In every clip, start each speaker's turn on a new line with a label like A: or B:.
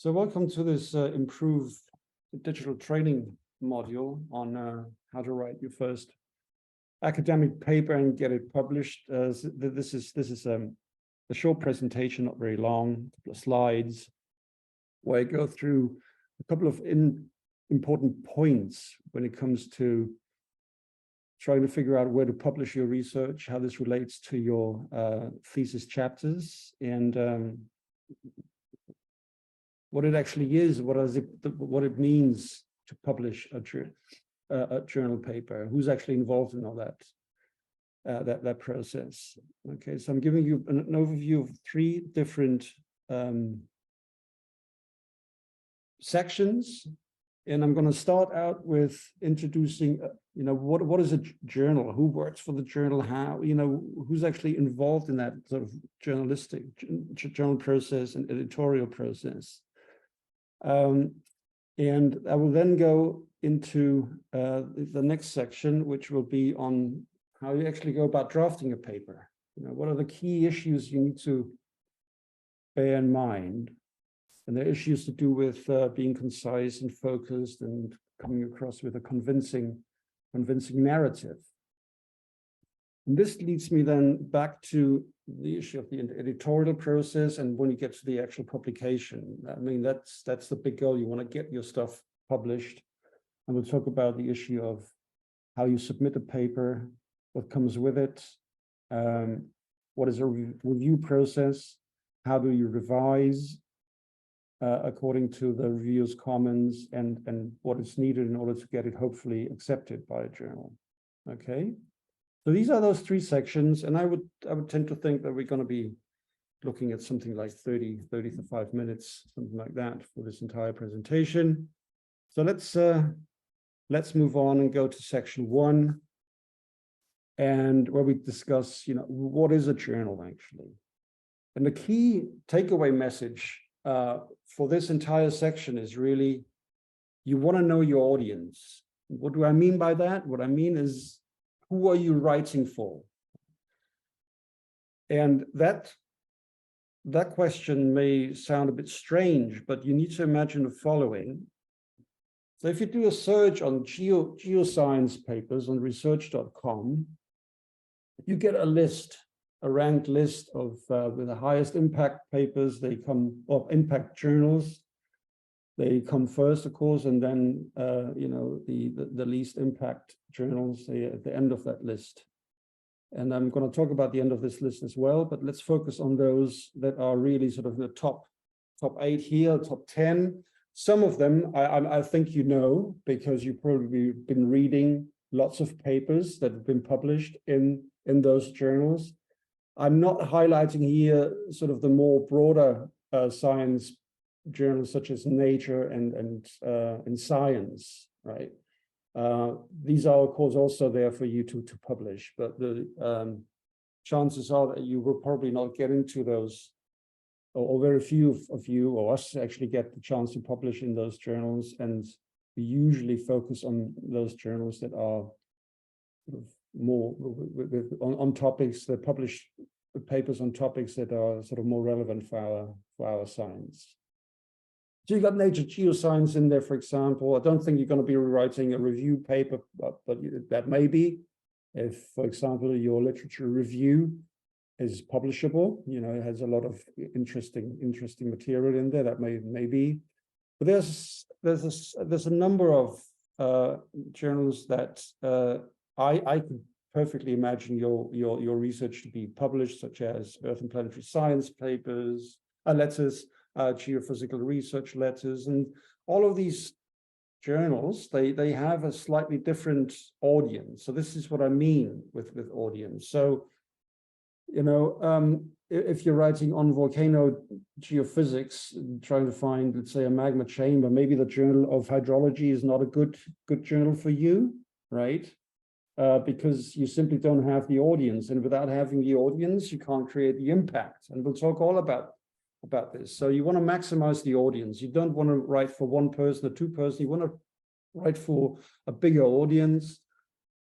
A: So welcome to this improved digital training module on how to write your first academic paper and get it published. This is a short presentation, not very long, a couple of slides, where I go through a couple of important points when it comes to trying to figure out where to publish your research, how this relates to your thesis chapters, and what it actually is, what it means to publish a journal paper, who's actually involved in all that process. Okay, so I'm giving you an overview of three different sections, and I'm going to start out with introducing, what is a journal? Who works for the journal? How, who's actually involved in that sort of journalistic journal process and editorial process. And I will then go into the next section, which will be on how you actually go about drafting a paper. What are the key issues you need to bear in mind? And the issues to do with being concise and focused and coming across with a convincing narrative. And this leads me then back to the issue of the editorial process, and when you get to the actual publication. I mean, that's the big goal. You want to get your stuff published, and we'll talk about the issue of how you submit a paper, what comes with it, what is a review process, how do you revise according to the reviewers' comments, and what is needed in order to get it hopefully accepted by a journal. Okay. So these are those three sections, and I would tend to think that we're going to be looking at something like 30 to 5 minutes, something like that, for this entire presentation. So let's move on and go to section 1, and where we discuss, what is a journal actually? And the key takeaway message for this entire section is really, you want to know your audience. What do I mean by that? What I mean is, who are you writing for? And that question may sound a bit strange, but you need to imagine the following. So if you do a search on geoscience papers on research.com, you get a ranked list of with the highest impact papers. They come, or impact journals. They come first, of course, and then the least impact journals at the end of that list. And I'm going to talk about the end of this list as well, but let's focus on those that are really sort of the top 8 here, top 10. Some of them I think because you've probably been reading lots of papers that have been published in those journals. I'm not highlighting here sort of the more broader science journals such as Nature and Science, right? These are, of course, also there for you to publish, but the chances are that you will probably not get into those, or very few of you or us actually get the chance to publish in those journals, and we usually focus on those journals that are sort of more on topics that publish papers on topics that are sort of more relevant for our science. So you've got Nature Geoscience in there, for example. I don't think you're going to be writing a review paper, but that may be, if, for example, your literature review is publishable. It has a lot of interesting material in there. That may be. But there's a number of journals that I could perfectly imagine your research to be published, such as Earth and Planetary Science papers, letters, geophysical research letters, and all of these journals, they have a slightly different audience. So this is what I mean with audience. So, if you're writing on volcano geophysics, trying to find, let's say, a magma chamber, maybe the Journal of Hydrology is not a good journal for you, right? Because you simply don't have the audience, and without having the audience, you can't create the impact. And we'll talk all about this. So you want to maximize the audience. You don't want to write for one person or two persons. You want to write for a bigger audience.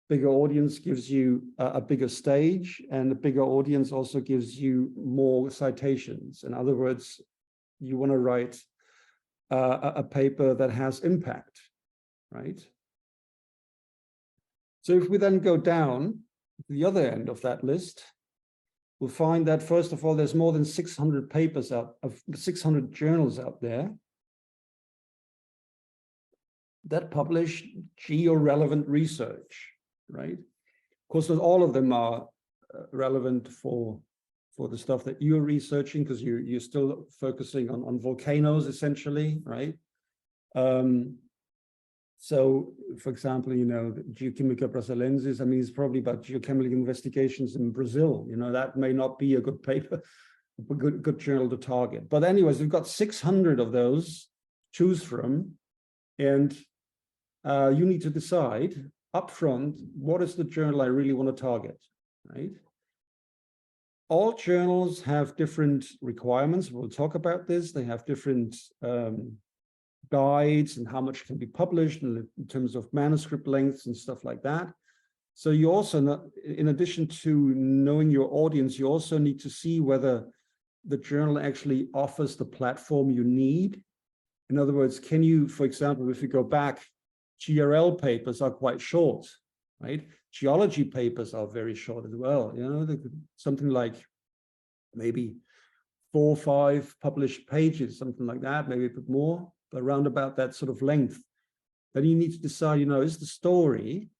A: Bigger audience gives you a bigger stage, and a bigger audience also gives you more citations. In other words, you want to write a paper that has impact, right? So if we then go down to the other end of that list, we'll find that, first of all, there's more than 600 papers out of 600 journals out there that publish geo-relevant research, right? Of course, not all of them are relevant for the stuff that you're researching, because you're still focusing on volcanoes, essentially, right? So, for example, you know, Geoquímica Brasilensis, I mean, it's probably about geochemical investigations in Brazil. You know, that may not be a good paper, a good journal to target. But anyways, we've got 600 of those to choose from, and you need to decide upfront, what is the journal I really want to target, right? All journals have different requirements. We'll talk about this. They have different guides and how much can be published in terms of manuscript lengths and stuff like that. So you also, in addition to knowing your audience, you also need to see whether the journal actually offers the platform you need. In other words, can you, for example, if you go back, GRL papers are quite short, right? Geology papers are very short as well. You know, something like maybe 4 or 5 published pages, something like that, maybe a bit more, but around about that sort of length. Then you need to decide, you know, is the story,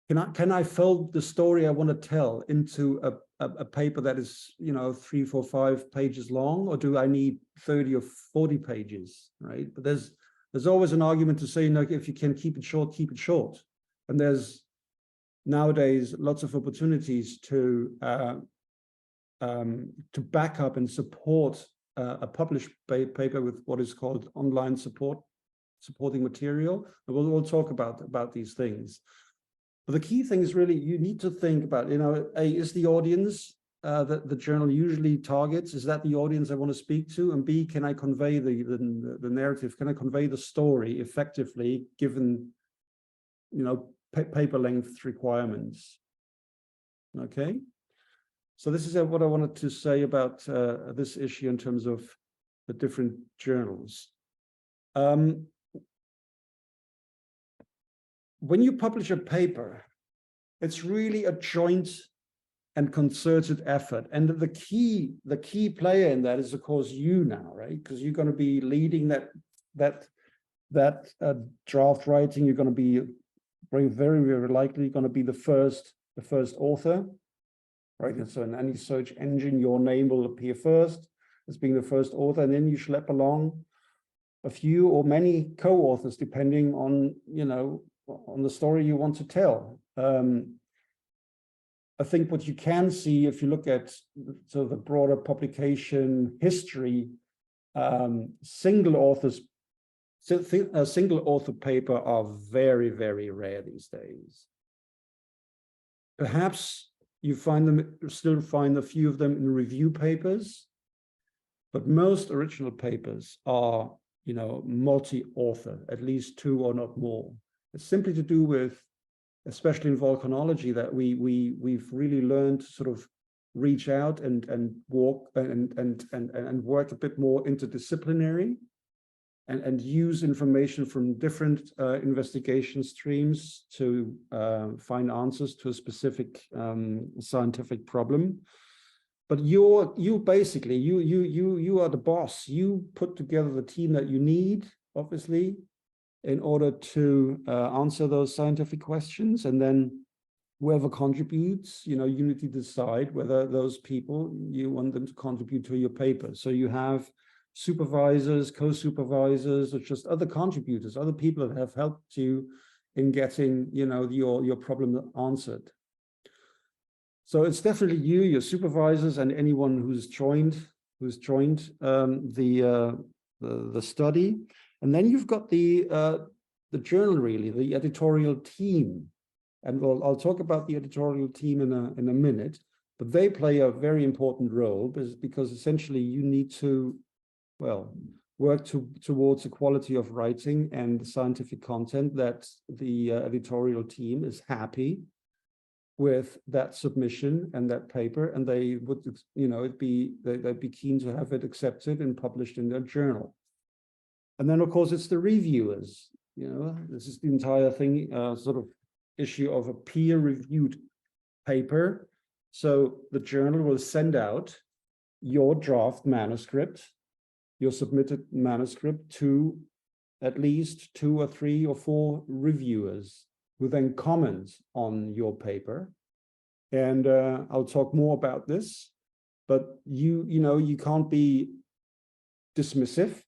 A: can I fold the story I want to tell into a paper that is, you know, 3, 4, 5 pages long, or do I need 30 or 40 pages, right? But there's always an argument to say, you know, if you can keep it short, keep it short. And there's nowadays lots of opportunities to back up and support a published paper with what is called online supporting material. And we'll talk about these things. But the key thing is really, you need to think about, you know, A, is the audience that the journal usually targets, is that the audience I want to speak to? And B, can I convey the narrative? Can I convey the story effectively, given, you know, paper length requirements? Okay. So this is what I wanted to say about this issue in terms of the different journals. When you publish a paper, it's really a joint and concerted effort. And the key player in that is, of course, you now, right? Because you're going to be leading that draft writing. You're going to be very, very likely going to be the first author, right? And so in any search engine, your name will appear first as being the first author, and then you schlep along a few or many co-authors, depending on, you know, on the story you want to tell. I think what you can see, if you look at sort of the broader publication history, single author paper are very, very rare these days. Perhaps you still find a few of them in review papers, but most original papers are, you know, multi-author, at least 2 or not more. It's simply to do with, especially in volcanology, that we've really learned to sort of reach out and walk and work a bit more interdisciplinary, and use information from different investigation streams to find answers to a specific scientific problem. But you are the boss. You put together the team that you need, obviously, in order to answer those scientific questions. And then whoever contributes, you know, you need to decide whether those people, you want them to contribute to your paper. So you have supervisors, co-supervisors, or just other contributors, other people that have helped you in getting, you know, your problem answered. So it's definitely you, your supervisors, and anyone who's joined the study. And then you've got the journal, really, the editorial team. And I'll talk about the editorial team in a minute, but they play a very important role because essentially you need to, well, work towards the quality of writing and scientific content that the editorial team is happy with that submission and that paper, and they would, you know, they'd be keen to have it accepted and published in their journal. And then, of course, it's the reviewers. You know, this is the entire thing, sort of issue of a peer-reviewed paper. So the journal will send out your draft manuscript, your submitted manuscript, to at least 2 or 3 or 4 reviewers who then comment on your paper. And I'll talk more about this, but you know, you can't be dismissive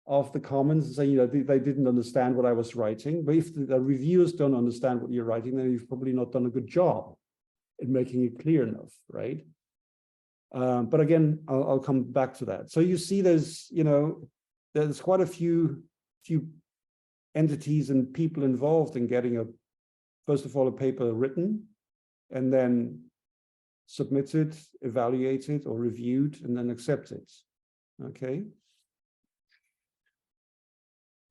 A: of the comments and say, you know, they didn't understand what I was writing. But if the reviewers don't understand what you're writing, then you've probably not done a good job in making it clear enough, right? But again, I'll come back to that. So you see, there's quite a few entities and people involved in getting first of all, a paper written, and then submitted, evaluated, or reviewed, and then accepted. Okay.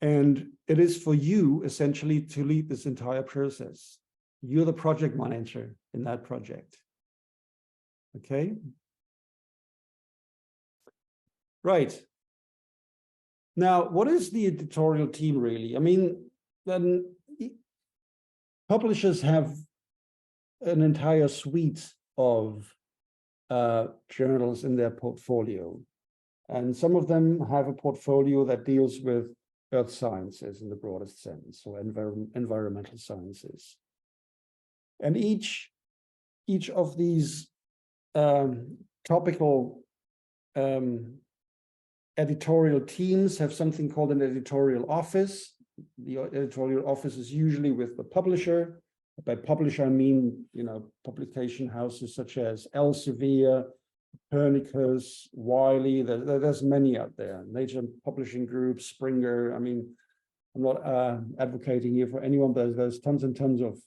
A: And it is for you essentially to lead this entire process. You're the project manager in that project. Okay. Right. Now, what is the editorial team really? I mean, then publishers have an entire suite of journals in their portfolio. And some of them have a portfolio that deals with earth sciences in the broadest sense, or environmental sciences. And each of these topical editorial teams have something called an editorial office. The editorial office is usually with the publisher. By publisher, I mean, you know, publication houses such as Elsevier, Copernicus, Wiley. There's many out there. Nature Publishing Group, Springer. I mean, I'm not advocating here for anyone, but there's tons and tons of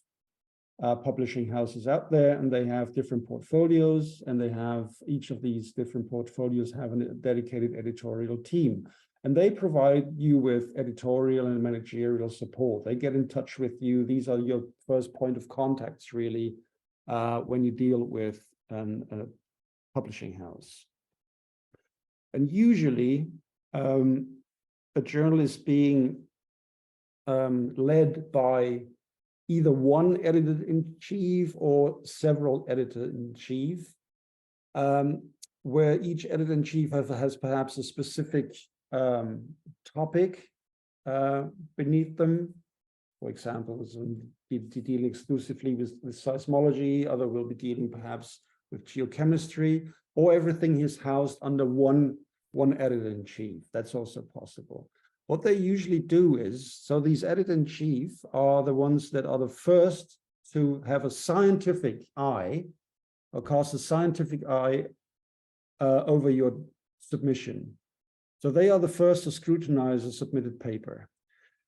A: publishing houses out there, and they have different portfolios, and they have each of these different portfolios have a dedicated editorial team. And they provide you with editorial and managerial support. They get in touch with you. These are your first point of contacts, really, when you deal with a publishing house. And usually, a journal is being led by either one editor-in-chief or several editor-in-chief, where each editor-in-chief has perhaps a specific topic beneath them. For example, some dealing exclusively with seismology, other will be dealing perhaps with geochemistry, or everything is housed under one editor-in-chief. That's also possible. What they usually do is, so these editor-in-chief are the ones that are the first to have a scientific eye, or cast a scientific eye over your submission. So they are the first to scrutinize a submitted paper,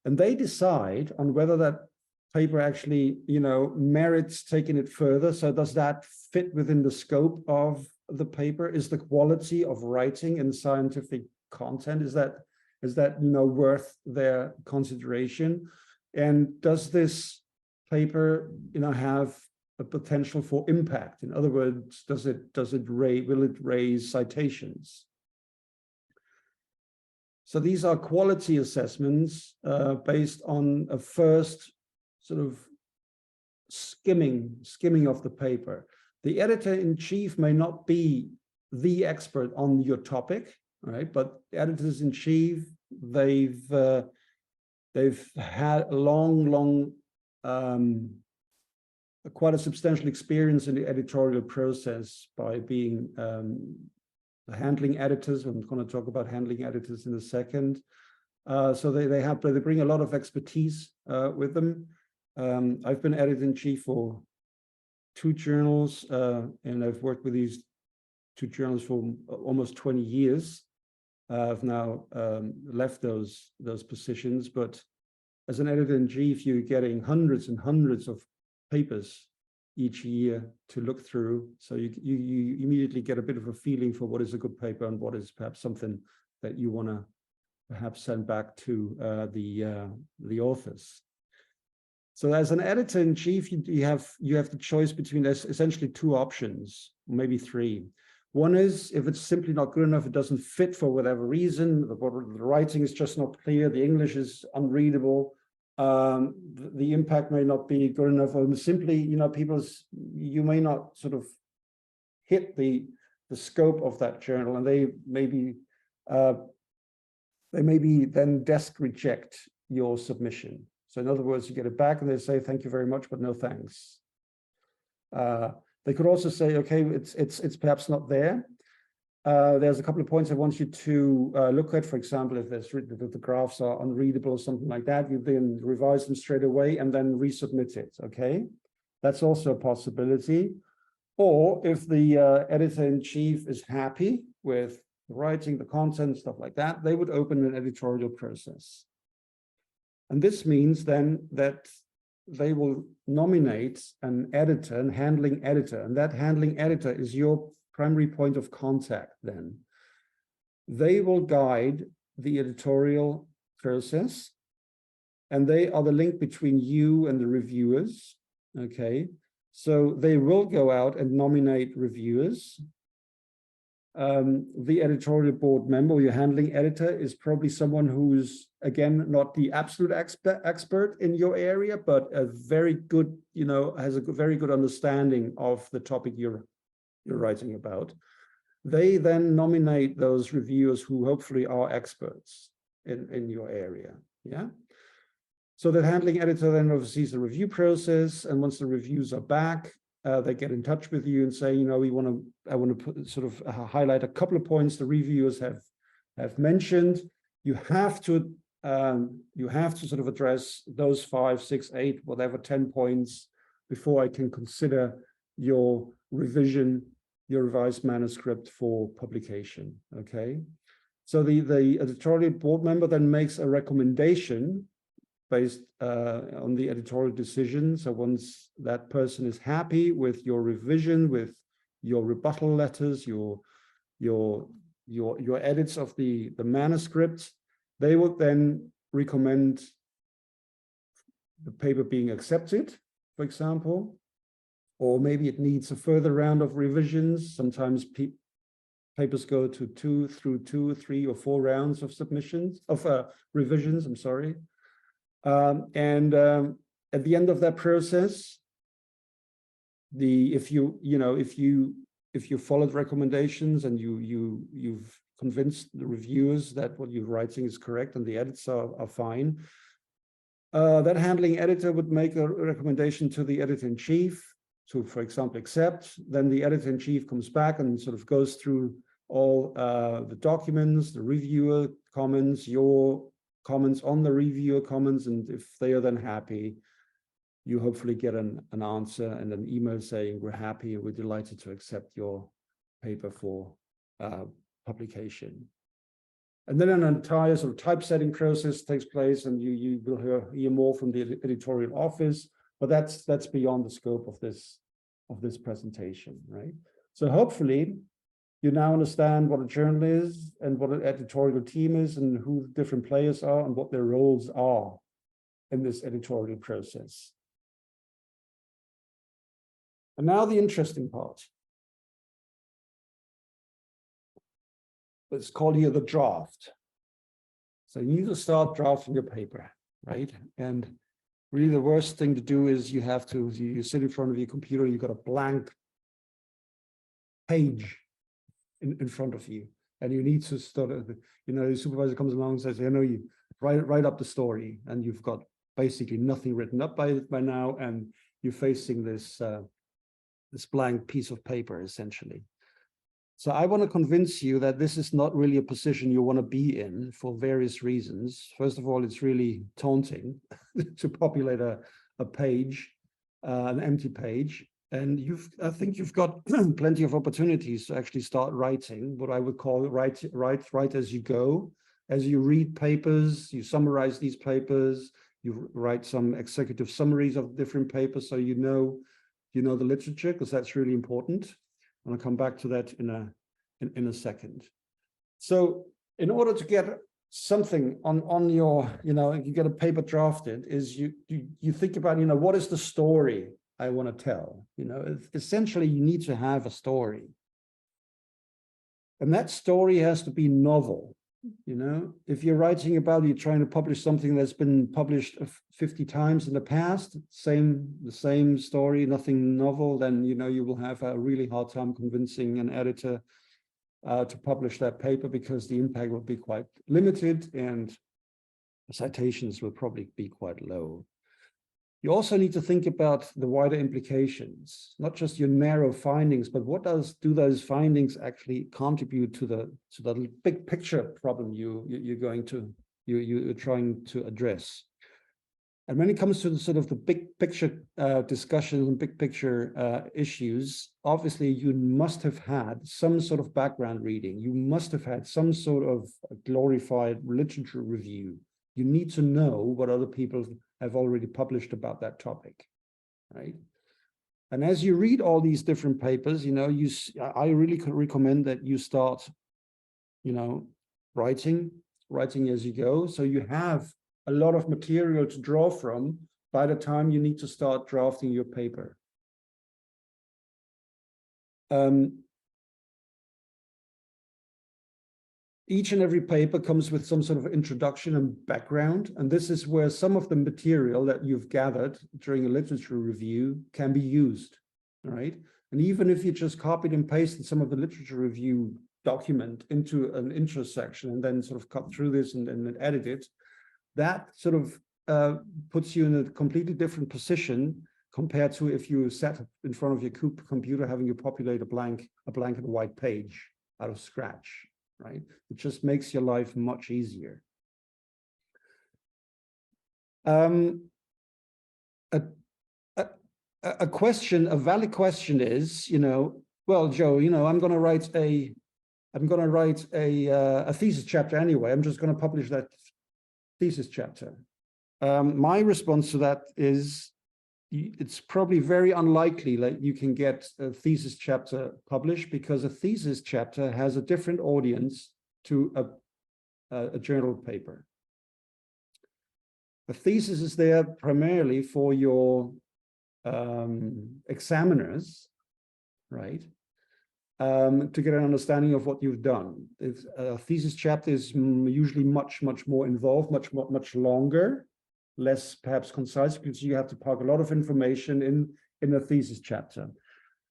A: and they decide on whether that paper actually, you know, merits taking it further. So does that fit within the scope of the paper? Is the quality of writing and scientific content, is that you know, worth their consideration? And does this paper, you know, have a potential for impact? In other words, will it raise citations? So these are quality assessments based on a first sort of skimming of the paper. The editor-in-chief may not be the expert on your topic, right? But editors-in-chief, they've had a long, quite a substantial experience in the editorial process by being handling editors. I'm going to talk about handling editors in a second. So they bring a lot of expertise with them. I've been editor-in-chief for 2 journals, and I've worked with these 2 journals for almost 20 years. I've now left those positions, but as an editor-in-chief, you're getting hundreds and hundreds of papers each year to look through. So you immediately get a bit of a feeling for what is a good paper and what is perhaps something that you want to perhaps send back to the authors. So as an editor-in-chief, you have the choice between essentially 2 options, maybe 3. One is if it's simply not good enough, it doesn't fit for whatever reason, the writing is just not clear, the English is unreadable, the impact may not be good enough, or simply, you may not sort of hit the scope of that journal, and they maybe then desk reject your submission. So in other words, you get it back and they say, thank you very much, but no thanks. They could also say, okay, it's perhaps not there. There's a couple of points I want you to look at. For example, if the graphs are unreadable or something like that, you then revise them straight away and then resubmit it, okay? That's also a possibility. Or if the editor-in-chief is happy with the writing, the content, stuff like that, they would open an editorial process. And this means then that they will nominate an editor, an handling editor, and that handling editor is your primary point of contact then. They will guide the editorial process, and they are the link between you and the reviewers, okay? So they will go out and nominate reviewers. The editorial board member, or your handling editor, is probably someone who's, again, not the absolute expert in your area, but a very good, has a very good understanding of the topic you're writing about. They then nominate those reviewers who hopefully are experts in your area, yeah? So the handling editor then oversees the review process, and once the reviews are back, they get in touch with you and say, I want to highlight a couple of points the reviewers have mentioned. You have to sort of address those 5, 6, 8, whatever 10 points before I can consider your revision, your revised manuscript for publication. Okay, so the editorial board member then makes a recommendation based on the editorial decision. So once that person is happy with your revision, with your rebuttal letters, your edits of the manuscript, they would then recommend the paper being accepted, for example, or maybe it needs a further round of revisions. Sometimes papers go to 2, 3, or 4 rounds of submissions, of revisions, I'm sorry. At the end of that process, if you followed recommendations and you've convinced the reviewers that what you're writing is correct and the edits are fine, that handling editor would make a recommendation to the editor-in-chief to, for example, accept. Then the editor-in-chief comes back and sort of goes through all the documents, the reviewer comments, your comments on the reviewer comments, and if they are then happy, you hopefully get an answer and an email saying, we're happy and we're delighted to accept your paper for publication. And then an entire sort of typesetting process takes place, and you will hear more from the editorial office, but that's beyond the scope of this presentation, right? So hopefully you now understand what a journal is and what an editorial team is and who the different players are and what their roles are in this editorial process. And now the interesting part. Let's call here the draft. So you need to start drafting your paper, right? And really the worst thing to do is you sit in front of your computer, you've got a blank page in front of you, and you need to start, the supervisor comes along and says, you write up the story, and you've got basically nothing written up by now, and you're facing this blank piece of paper, essentially. So I want to convince you that this is not really a position you want to be in for various reasons. First of all, it's really taunting to populate a page, an empty page. And I think you've got plenty of opportunities to actually start writing, what I would call write as you go. As you read papers, you summarize these papers, you write some executive summaries of different papers, so you know the literature, because that's really important. And I'll come back to that in a second. So in order to get something on your, you get a paper drafted, is you think about, what is the story I want to tell? Essentially, you need to have a story. And that story has to be novel. You know, if you're writing about, you're trying to publish something that's been published 50 times in the past, the same story, nothing novel, then, you know, you will have a really hard time convincing an editor to publish that paper, because the impact will be quite limited and citations will probably be quite low. You also need to think about the wider implications, not just your narrow findings, but what do those findings actually contribute to the big picture problem you're trying to address. And when it comes to the sort of the big picture discussions and big picture issues, obviously you must have had some sort of background reading. You must have had some sort of glorified literature review. You need to know what other people have already published about that topic, right? And as you read all these different papers, you know, I really could recommend that you start, you know, writing as you go. So you have a lot of material to draw from by the time you need to start drafting your paper. Each and every paper comes with some sort of introduction and background, and this is where some of the material that you've gathered during a literature review can be used, right? And even if you just copied and pasted some of the literature review document into an intro section and then sort of cut through this and edit it, that sort of puts you in a completely different position compared to if you sat in front of your computer having you populate a blank and white page out of scratch. Right? It just makes your life much easier. A valid question is, you know, well, Joe, you know, I'm going to write a thesis chapter anyway. I'm just going to publish that thesis chapter. My response to that is, it's probably very unlikely that you can get a thesis chapter published, because a thesis chapter has a different audience to a journal paper. A thesis is there primarily for your examiners, right? To get an understanding of what you've done. A thesis chapter is usually much more involved, much longer, less perhaps concise, because you have to park a lot of information in a thesis chapter.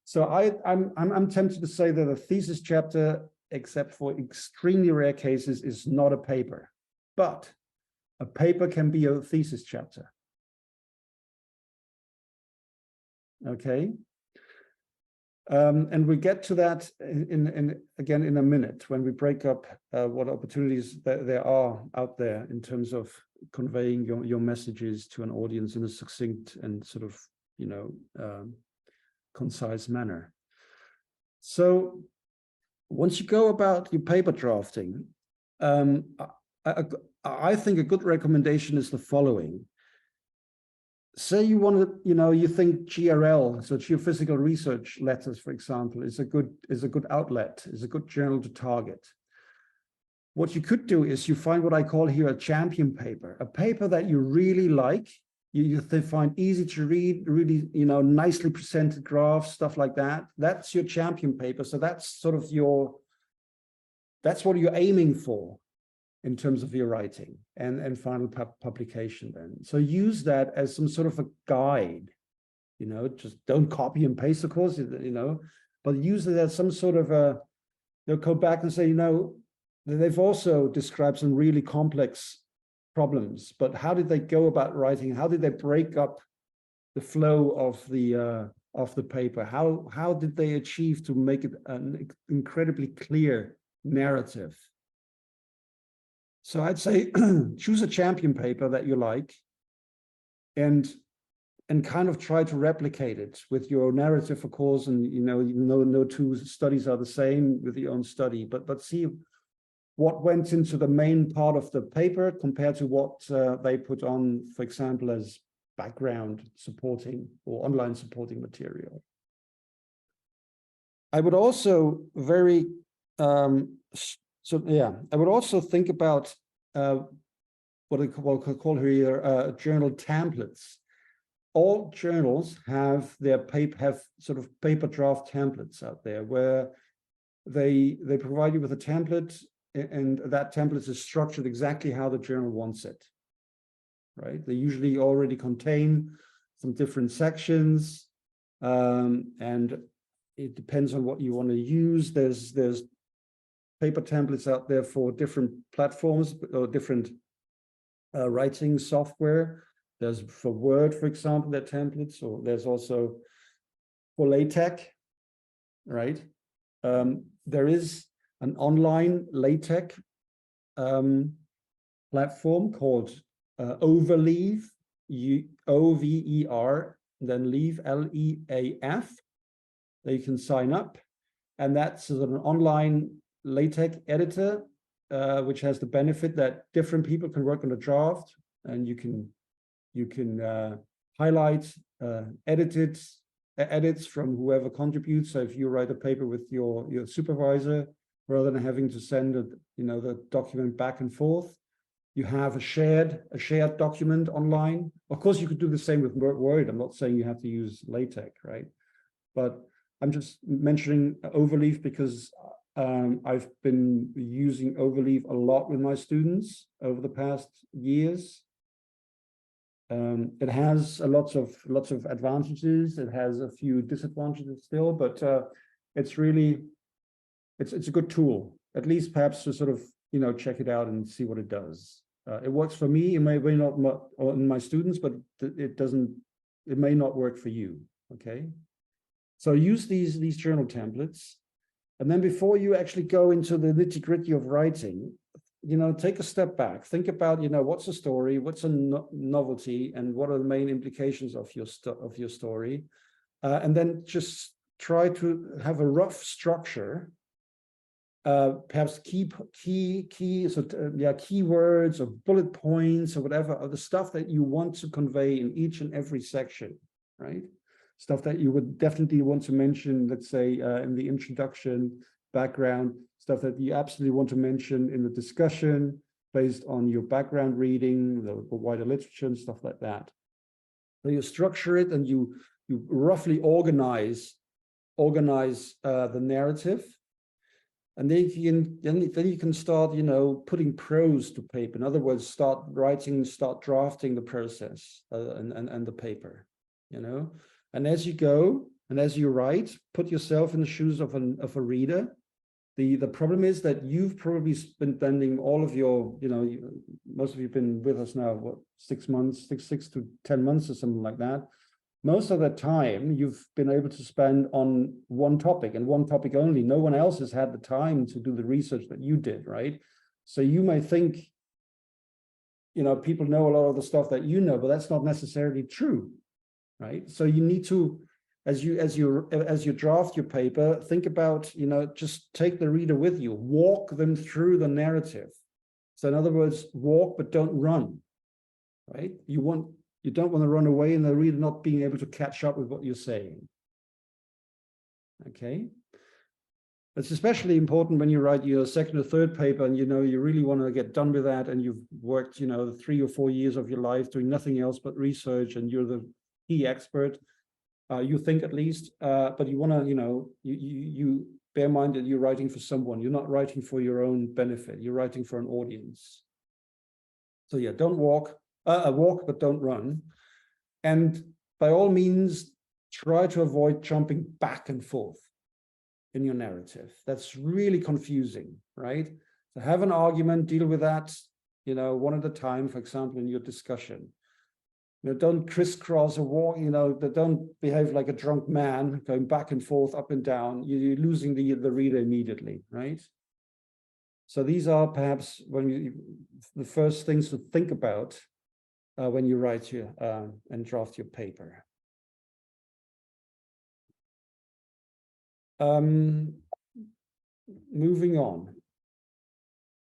A: So I'm tempted to say that a thesis chapter, except for extremely rare cases, is not a paper, but a paper can be a thesis chapter. Okay. And we get to that again in a minute, when we break up what opportunities there are out there in terms of conveying your messages to an audience in a succinct and sort of, you know, concise manner. So once you go about your paper drafting, I think a good recommendation is the following. Say you want to, you know, you think GRL, so Geophysical Research Letters, for example, is a good outlet, is a good journal to target. What you could do is you find what I call here a champion paper, a paper that you really like, you find easy to read, really, you know, nicely presented graphs, stuff like that. That's your champion paper. So that's sort of that's what you're aiming for in terms of your writing and final publication then. So use that as some sort of a guide, you know, just don't copy and paste, of course, you know, but use it as some sort of they'll go back and say, you know, they've also described some really complex problems, but how did they go about writing? How did they break up the flow of the paper? How did they achieve to make it an incredibly clear narrative? So I'd say choose a champion paper that you like and kind of try to replicate it with your narrative, of course, and you know no two studies are the same with your own study, but see what went into the main part of the paper compared to what they put on, for example, as background supporting or online supporting material. I would also I would also think about what I call here journal templates. All journals have their sort of paper draft templates out there where they provide you with a template, and that template is structured exactly how the journal wants it, right? They usually already contain some different sections, and it depends on what you want to use. There's paper templates out there for different platforms or different writing software. There's for Word, for example, there are templates, or there's also for LaTeX, right? There is an online LaTeX platform called Overleaf, O-V-E-R, then Leaf, L-E-A-F. They can sign up, and that's an online LaTeX editor, which has the benefit that different people can work on a draft, and you can highlight edits from whoever contributes. So if you write a paper with your supervisor, rather than having to send the document back and forth, you have a shared document online. Of course, you could do the same with Word. I'm not saying you have to use LaTeX, right? But I'm just mentioning Overleaf because I've been using Overleaf a lot with my students over the past years. It has lots of advantages. It has a few disadvantages still, but it's a good tool, at least perhaps to sort of check it out and see what it does. It works for me. It may not in my students, but it may not work for you. Okay, so use these journal templates, and then before you actually go into the nitty-gritty of writing, take a step back, think about what's a story, what's a novelty, and what are the main implications of your story, and then just try to have a rough structure. Perhaps keywords or bullet points or whatever are the stuff that you want to convey in each and every section, right? Stuff that you would definitely want to mention, let's say, in the introduction, background, stuff that you absolutely want to mention in the discussion based on your background reading, the wider literature and stuff like that. So you structure it and you roughly organize the narrative. And then you can start, putting prose to paper. In other words, start drafting the process and the paper, And as you go and as you write, put yourself in the shoes of a reader. The problem is that you've probably been spending all of your, most of you have been with us now, what, 6 months, six to 10 months or something like that. Most of that time you've been able to spend on one topic and one topic only. No one else has had the time to do the research that you did, right? So you may think, people know a lot of the stuff that you know, but that's not necessarily true, right? So you need to, as you draft your paper, think about, just take the reader with you, walk them through the narrative. So in other words, walk but don't run, right? You don't want to run away and the reader not being able to catch up with what you're saying. Okay. It's especially important when you write your second or third paper and you really want to get done with that, and you've worked 3 or 4 years of your life doing nothing else but research, and you're the key expert, you think at least, but you want to you bear in mind that you're writing for someone. You're not writing for your own benefit. You're writing for an audience. So yeah, don't walk but don't run. And by all means, try to avoid jumping back and forth in your narrative. That's really confusing, right? So have an argument, deal with that, one at a time, for example, in your discussion. Don't crisscross or walk, don't behave like a drunk man going back and forth, up and down. You're losing the reader immediately, right? So these are perhaps the first things to think about when you write and draft your paper. Moving on.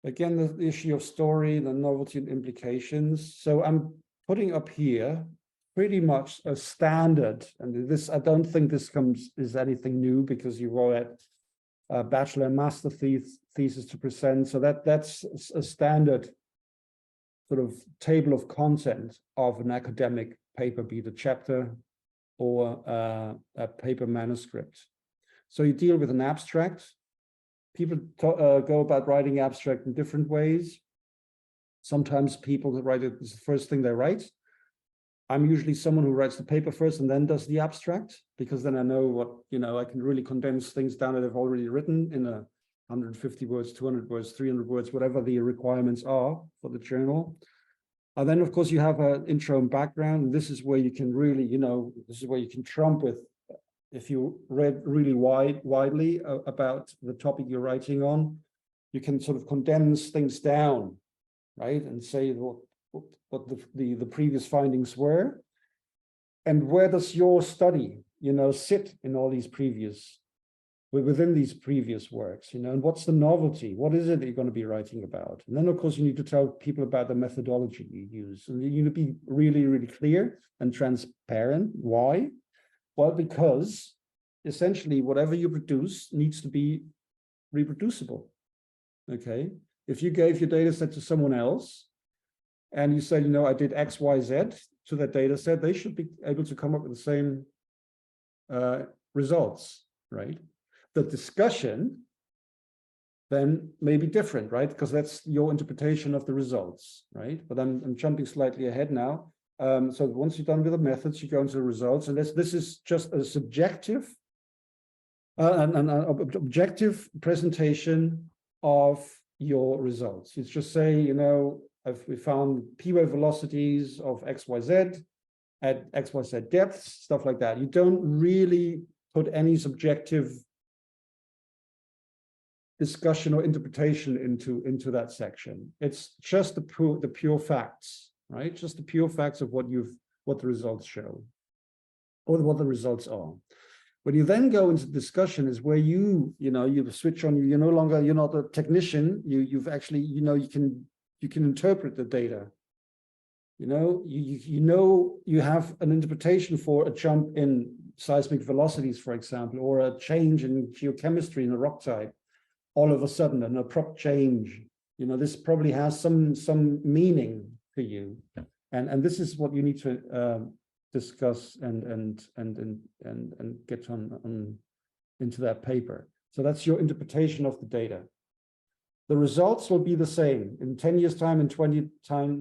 A: Again, the issue of story, the novelty and implications. So I'm putting up here pretty much a standard, and this, I don't think this is anything new because you've all had a bachelor and master thesis to present. So that's a standard sort of table of content of an academic paper, be it a chapter or a paper manuscript. So you deal with an abstract, People go about writing abstract in different ways. Sometimes people that write it is the first thing they write. I'm usually someone who writes the paper first and then does the abstract, because then I know what, I can really condense things down that I've already written in 150 words, 200 words, 300 words, whatever the requirements are for the journal. And then, of course, you have an intro and background. And this is where you can really, this is where you can trump with, if you read really widely about the topic you're writing on, you can sort of condense things down, right? And say what the previous findings were, and where does your study, sit in all these within these previous works, and what's the novelty? What is it that you're going to be writing about? And then, of course, you need to tell people about the methodology you use, and you need to be really, really clear and transparent. Why? Well, because essentially whatever you produce needs to be reproducible. Okay, if you gave your data set to someone else, and you said, I did X, Y, Z to that data set, they should be able to come up with the same results, right? The discussion then may be different, right? Because that's your interpretation of the results, right? But I'm jumping slightly ahead now. So once you're done with the methods, you go into the results, and this is just a subjective, an objective presentation of your results. It's just say, we found p-wave velocities of XYZ at XYZ depths, stuff like that. You don't really put any subjective discussion or interpretation into that section. It's just the pure facts, right? Just the pure facts of what the results show, or what the results are. When you then go into discussion is where you switch on. You're not a technician. You've actually, you can interpret the data. You have an interpretation for a jump in seismic velocities, for example, or a change in geochemistry in a rock type. All of a sudden, an abrupt change. This probably has some meaning to you, and this is what you need to discuss and get on into that paper. So that's your interpretation of the data. The results will be the same in 10 years' time, in 20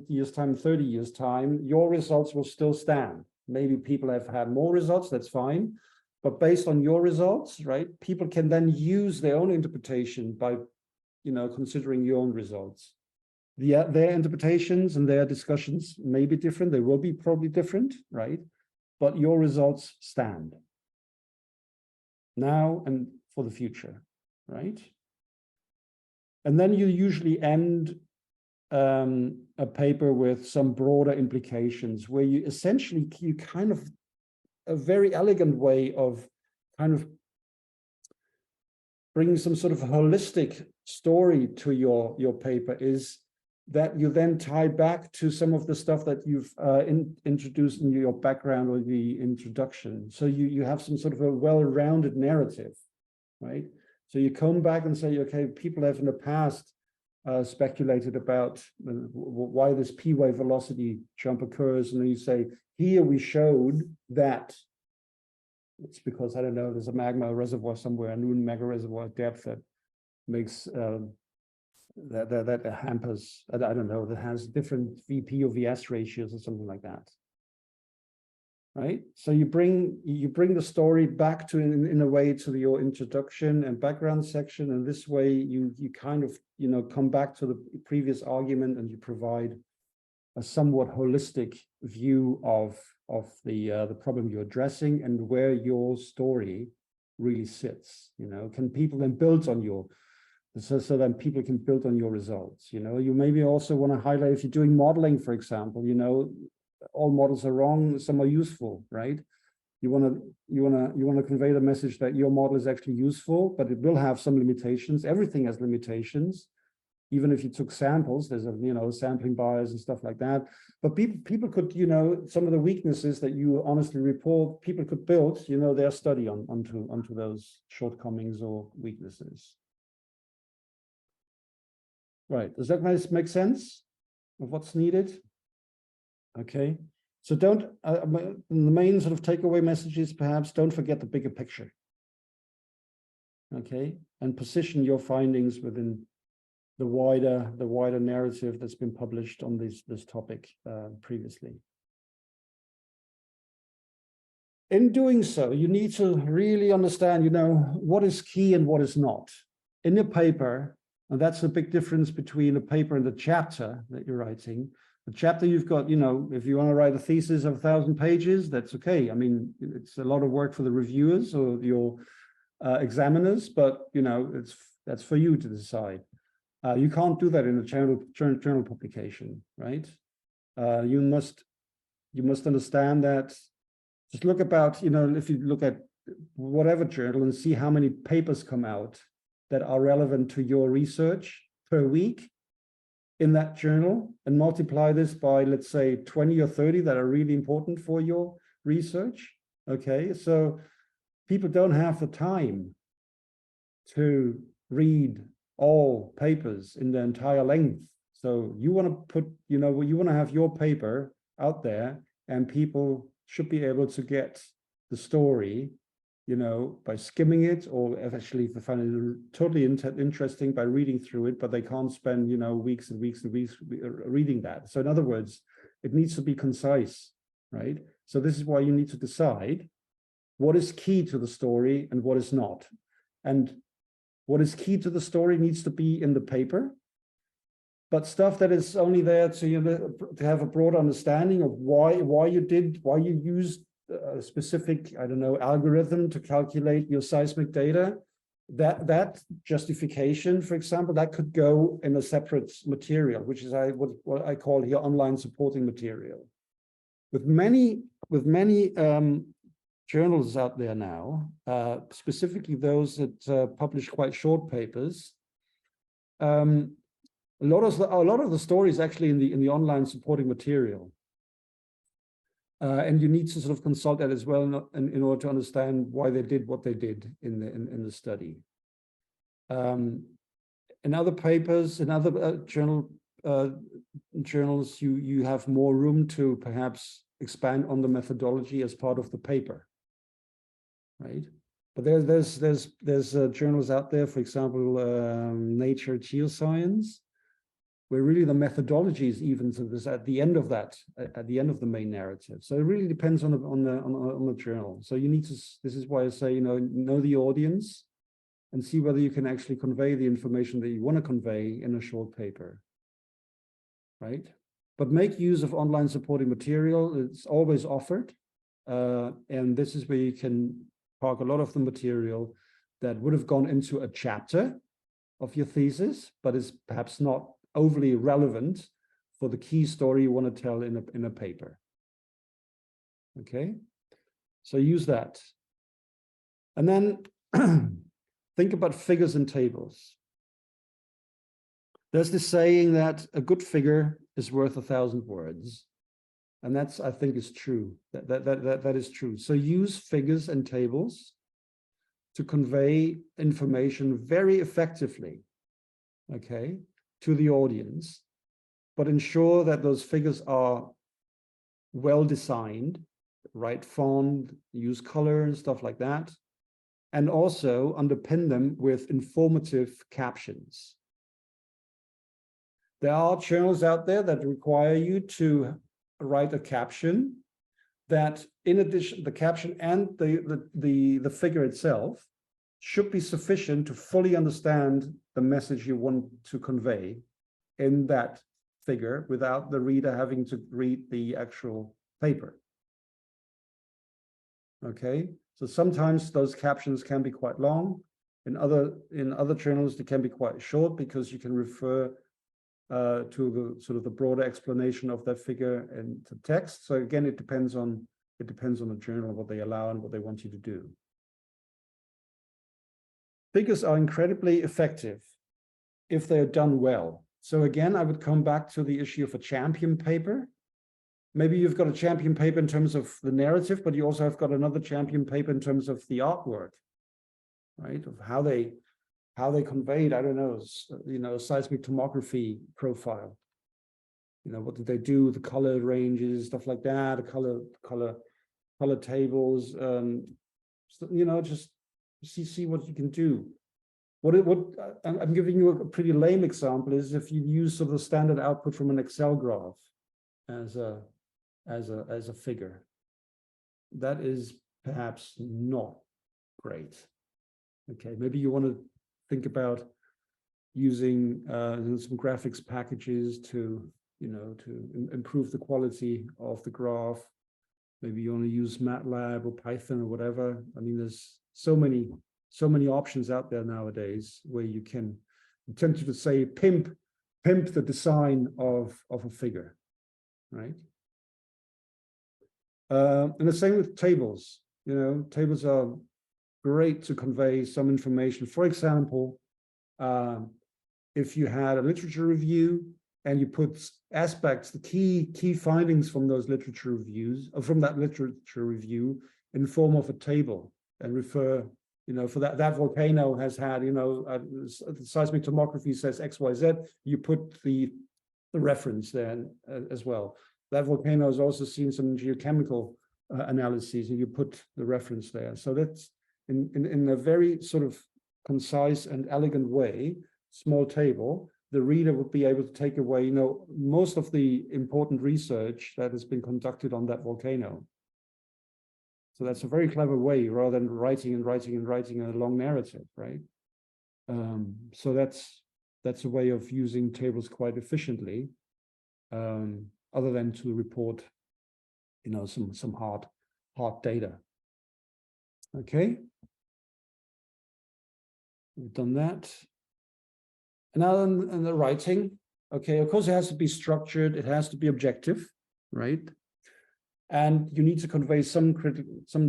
A: years' time, 30 years' time. Your results will still stand. Maybe people have had more results, that's fine. But based on your results, right, people can then use their own interpretation by, considering your own results. Their interpretations and their discussions may be different. They will be probably different, right? But your results stand now and for the future, right? And then you usually end a paper with some broader implications, where you essentially, kind of, a very elegant way of kind of bringing some sort of holistic story to your paper is that you then tie back to some of the stuff that you've introduced in your background or the introduction. So you have some sort of a well-rounded narrative, right? So you come back and say, okay, people have in the past speculated about why this p-wave velocity jump occurs, and then you say, here we showed that it's because, I don't know, there's a magma reservoir somewhere, a new magma reservoir depth that makes that hampers, I don't know, that has different VP or VS ratios or something like that, right? So you bring the story back to, in a way, to your introduction and background section, and this way you kind of come back to the previous argument, and you provide a somewhat holistic view of the problem you're addressing and where your story really sits. Can people then build on your, so then people can build on your results. You maybe also want to highlight, if you're doing modeling, for example, all models are wrong, some are useful, right? You want to convey the message that your model is actually useful, but it will have some limitations. Everything has limitations. Even if you took samples, there's a sampling bias and stuff like that. But people could, some of the weaknesses that you honestly report, people could build, their study onto those shortcomings or weaknesses. Right, does that make sense of what's needed? Okay, so the main sort of takeaway message is, perhaps don't forget the bigger picture. okay, and position your findings within the wider narrative that's been published on this topic previously. In doing so, you need to really understand, what is key and what is not. In a paper, and that's a big difference between a paper and a chapter that you're writing. The chapter you've got, if you want to write a thesis of 1,000 pages, that's okay. I mean, it's a lot of work for the reviewers or your examiners, but that's for you to decide. You can't do that in a journal publication, right? You must understand that. Just look about, if you look at whatever journal and see how many papers come out that are relevant to your research per week in that journal, and multiply this by, let's say, 20 or 30 that are really important for your research. Okay, so people don't have the time to read all papers in the entire length. So you want to put, you want to have your paper out there, and people should be able to get the story, by skimming it, or actually if they find it totally interesting by reading through it, but they can't spend, weeks and weeks and weeks reading that. So in other words, it needs to be concise, right? So this is why you need to decide what is key to the story and what is not. And what is key to the story needs to be in the paper, but stuff that is only there to have a broad understanding of why you used a specific, algorithm to calculate your seismic data, that justification, for example, that could go in a separate material, which is what I call here online supporting material. With many journals out there now, specifically those that publish quite short papers, a lot of the stories actually in the online supporting material, and you need to sort of consult that as well in order to understand why they did what they did in the study. In other papers, in other journals, you have more room to perhaps expand on the methodology as part of the paper, right? But there's journals out there, for example, Nature Geoscience, where really the methodology is even to this at the end of the main narrative. So it really depends on the journal. So you need to. This is why I say, know the audience, and see whether you can actually convey the information that you want to convey in a short paper, right? But make use of online supporting material. It's always offered, and this is where you can park a lot of the material that would have gone into a chapter of your thesis, but is perhaps not overly relevant for the key story you want to tell in a paper. Okay, so use that. And then think about figures and tables. There's this saying that a good figure is worth 1,000 words. And that's, I think, is true. That is true. So use figures and tables to convey information very effectively, okay, to the audience, but ensure that those figures are well designed, right font, use color and stuff like that, and also underpin them with informative captions. There are journals out there that require you to write a caption that, in addition, the caption and the figure itself should be sufficient to fully understand the message you want to convey in that figure without the reader having to read the actual paper. Okay, so sometimes those captions can be quite long. In other journals, they can be quite short because you can refer to the sort of the broader explanation of that figure and the text. So again, it depends on the journal, what they allow and what they want you to do. Figures are incredibly effective if they are done well. So again, I would come back to the issue of a champion paper. Maybe you've got a champion paper in terms of the narrative, but you also have got another champion paper in terms of the artwork, right? Of how they conveyed, I don't know, seismic tomography profile. What did they do? The color ranges, stuff like that, the color tables, just see what you can do. I'm giving you a pretty lame example is if you use sort of the standard output from an Excel graph as a figure. That is perhaps not great. Okay, maybe you want to think about using some graphics packages to, to improve the quality of the graph. Maybe you want to use MATLAB or Python or whatever. I mean, there's so many options out there nowadays where you can, I'm tempted to say, pimp the design of a figure, right? And the same with tables. Tables are great to convey some information. For example, if you had a literature review and you put aspects, the key findings from those literature reviews, or from that literature review, in the form of a table, and refer, for that volcano has had, the seismic tomography says XYZ, you put the reference there as well. That volcano has also seen some geochemical analyses, and you put the reference there. So that's in a very sort of concise and elegant way, small table, the reader would be able to take away, most of the important research that has been conducted on that volcano. So that's a very clever way, rather than writing a long narrative, right? So that's a way of using tables quite efficiently, other than to report, some hard data. Okay, we've done that. And now in the writing, okay, of course it has to be structured, it has to be objective, right? And you need to convey some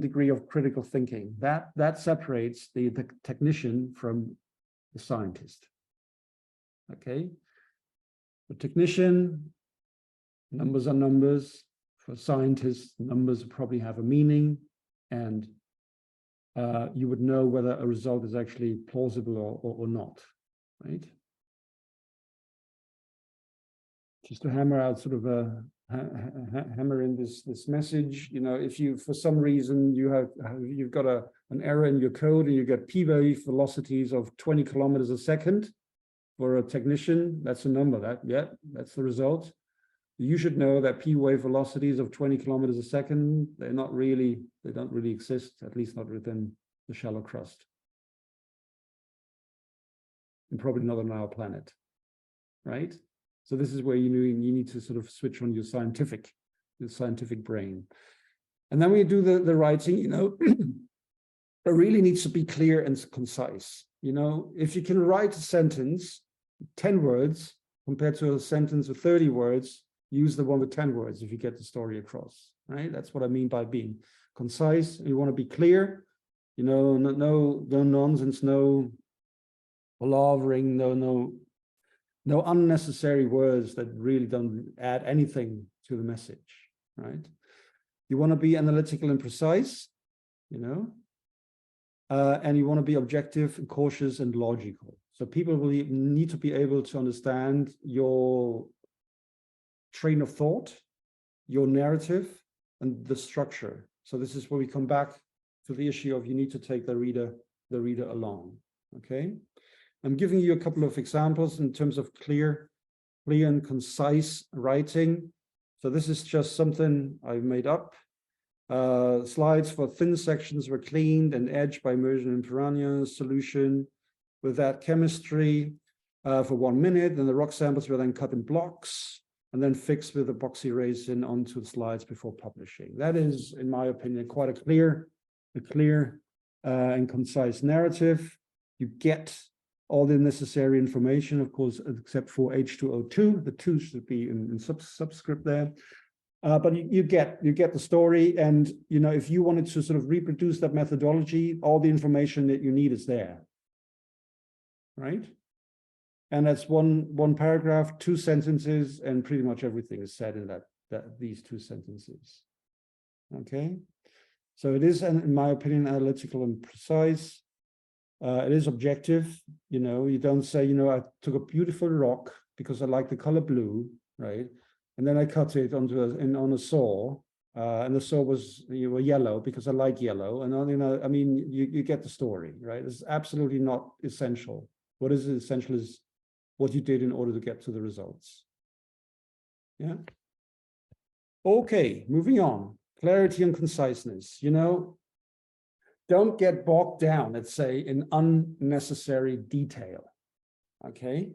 A: degree of critical thinking. That separates the technician from the scientist. Okay, the technician, numbers are numbers. For scientists, numbers probably have a meaning, and you would know whether a result is actually plausible or not, right? Just to hammer out sort of hammer in this message, if you, for some reason, you've got an error in your code and you get p-wave velocities of 20 kilometers a second for a technician, that's a number. That's the result. You should know that p-wave velocities of 20 kilometers a second, they don't really exist, at least not within the shallow crust, and probably not on our planet, right? So this is where you need to sort of switch on your scientific brain. And then when you do the writing, it really needs to be clear and concise. If you can write a sentence, 10 words, compared to a sentence of 30 words, use the one with 10 words if you get the story across, right? That's what I mean by being concise. You want to be clear, no nonsense, no palavering, no unnecessary words that really don't add anything to the message, right? You want to be analytical and precise, and you want to be objective and cautious and logical. So people will need to be able to understand your train of thought, your narrative, and the structure. So this is where we come back to the issue of you need to take the reader along. Okay, I'm giving you a couple of examples in terms of clear and concise writing. So this is just something I made up. Slides for thin sections were cleaned and edged by immersion in piranha solution with that chemistry for 1 minute. Then the rock samples were then cut in blocks and then fixed with epoxy resin onto the slides before publishing. That is, in my opinion, quite a clear and concise narrative. You get all the necessary information, of course, except for H2O2. The 2 should be in subscript there. But you get the story, and if you wanted to sort of reproduce that methodology, all the information that you need is there, right? And that's one paragraph, 2 sentences, and pretty much everything is said in these 2 sentences. Okay, so it is, in my opinion, analytical and precise. It is objective. You don't say, I took a beautiful rock because I like the color blue, right? And then I cut it on a saw, and the saw was yellow because I like yellow, and I mean, you get the story, right? It's absolutely not essential. What is essential is what you did in order to get to the results. Yeah. Okay, moving on. Clarity and conciseness. Don't get bogged down, let's say, in unnecessary detail. Okay,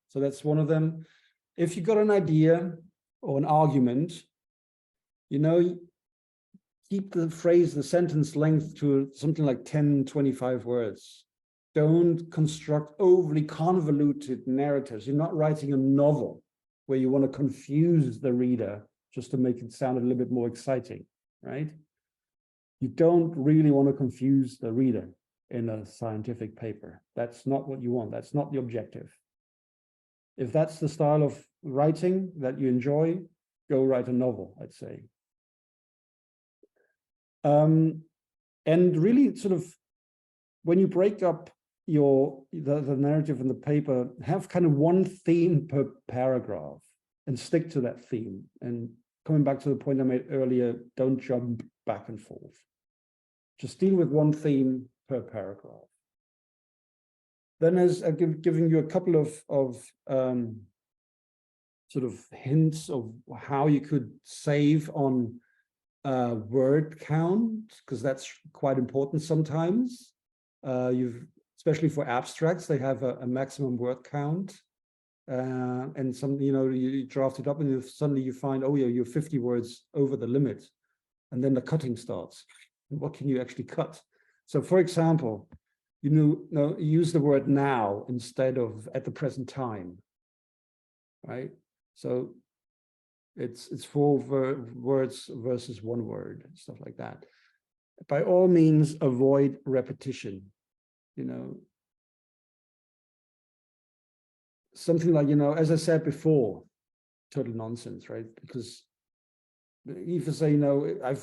A: so that's one of them. If you got an idea or an argument, keep the sentence length to something like 10, 25 words. Don't construct overly convoluted narratives. You're not writing a novel where you want to confuse the reader just to make it sound a little bit more exciting, right? You don't really want to confuse the reader in a scientific paper. That's not what you want. That's not the objective. If that's the style of writing that you enjoy, go write a novel, I'd say. And really sort of, when you break up the narrative in the paper, have kind of one theme per paragraph and stick to that theme. And coming back to the point I made earlier, don't jump back and forth. Just deal with one theme per paragraph. Then as I'm giving you a couple of sort of hints of how you could save on word count, because that's quite important sometimes. Especially for abstracts, they have a maximum word count. And some, you draft it up and suddenly you find, oh yeah, you're 50 words over the limit. And then the cutting starts. And what can you actually cut? So for example, use the word now instead of at the present time, right? So it's 4 words versus 1 word, stuff like that. By all means, avoid repetition. Something like, as I said before, total nonsense, right? Because if you say, I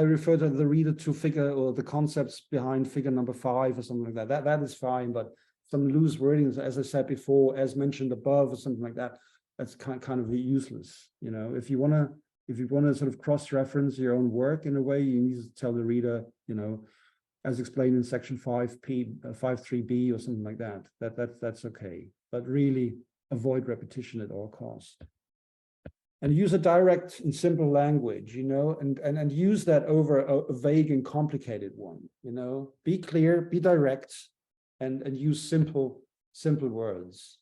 A: refer to the reader to figure or the concepts behind figure number 5 or something like that. That is fine, but some loose wordings, as I said before, as mentioned above, or something like that, that's kind of useless. If you want to sort of cross-reference your own work in a way, you need to tell the reader, as explained in section 5.3b or something like that. That's okay. But really avoid repetition at all costs. And use a direct and simple language, and use that over a vague and complicated one. Be clear, be direct, and use simple words.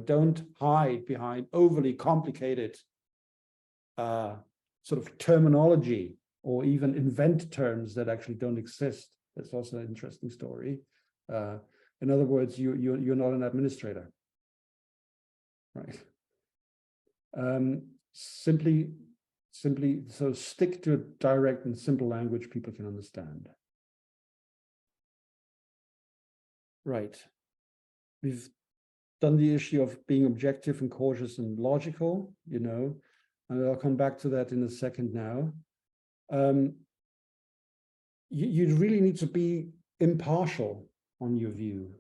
A: Don't hide behind overly complicated sort of terminology, or even invent terms that actually don't exist. That's also an interesting story. In other words, you're not an administrator, right? Simply, so stick to a direct and simple language people can understand. Right. We've done the issue of being objective and cautious and logical, and I'll come back to that in a second now. You really need to be impartial on your view.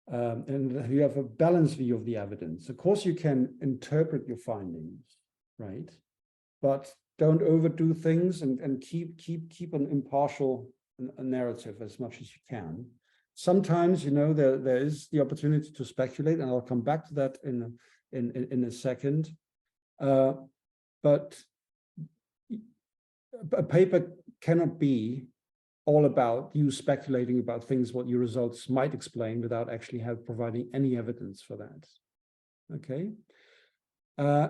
A: And you have a balanced view of the evidence. Of course, you can interpret your findings, right? But don't overdo things, and keep an impartial narrative as much as you can. Sometimes, there is the opportunity to speculate, and I'll come back to that in a second. But a paper cannot be all about you speculating about things, what your results might explain, without actually providing any evidence for that. Okay.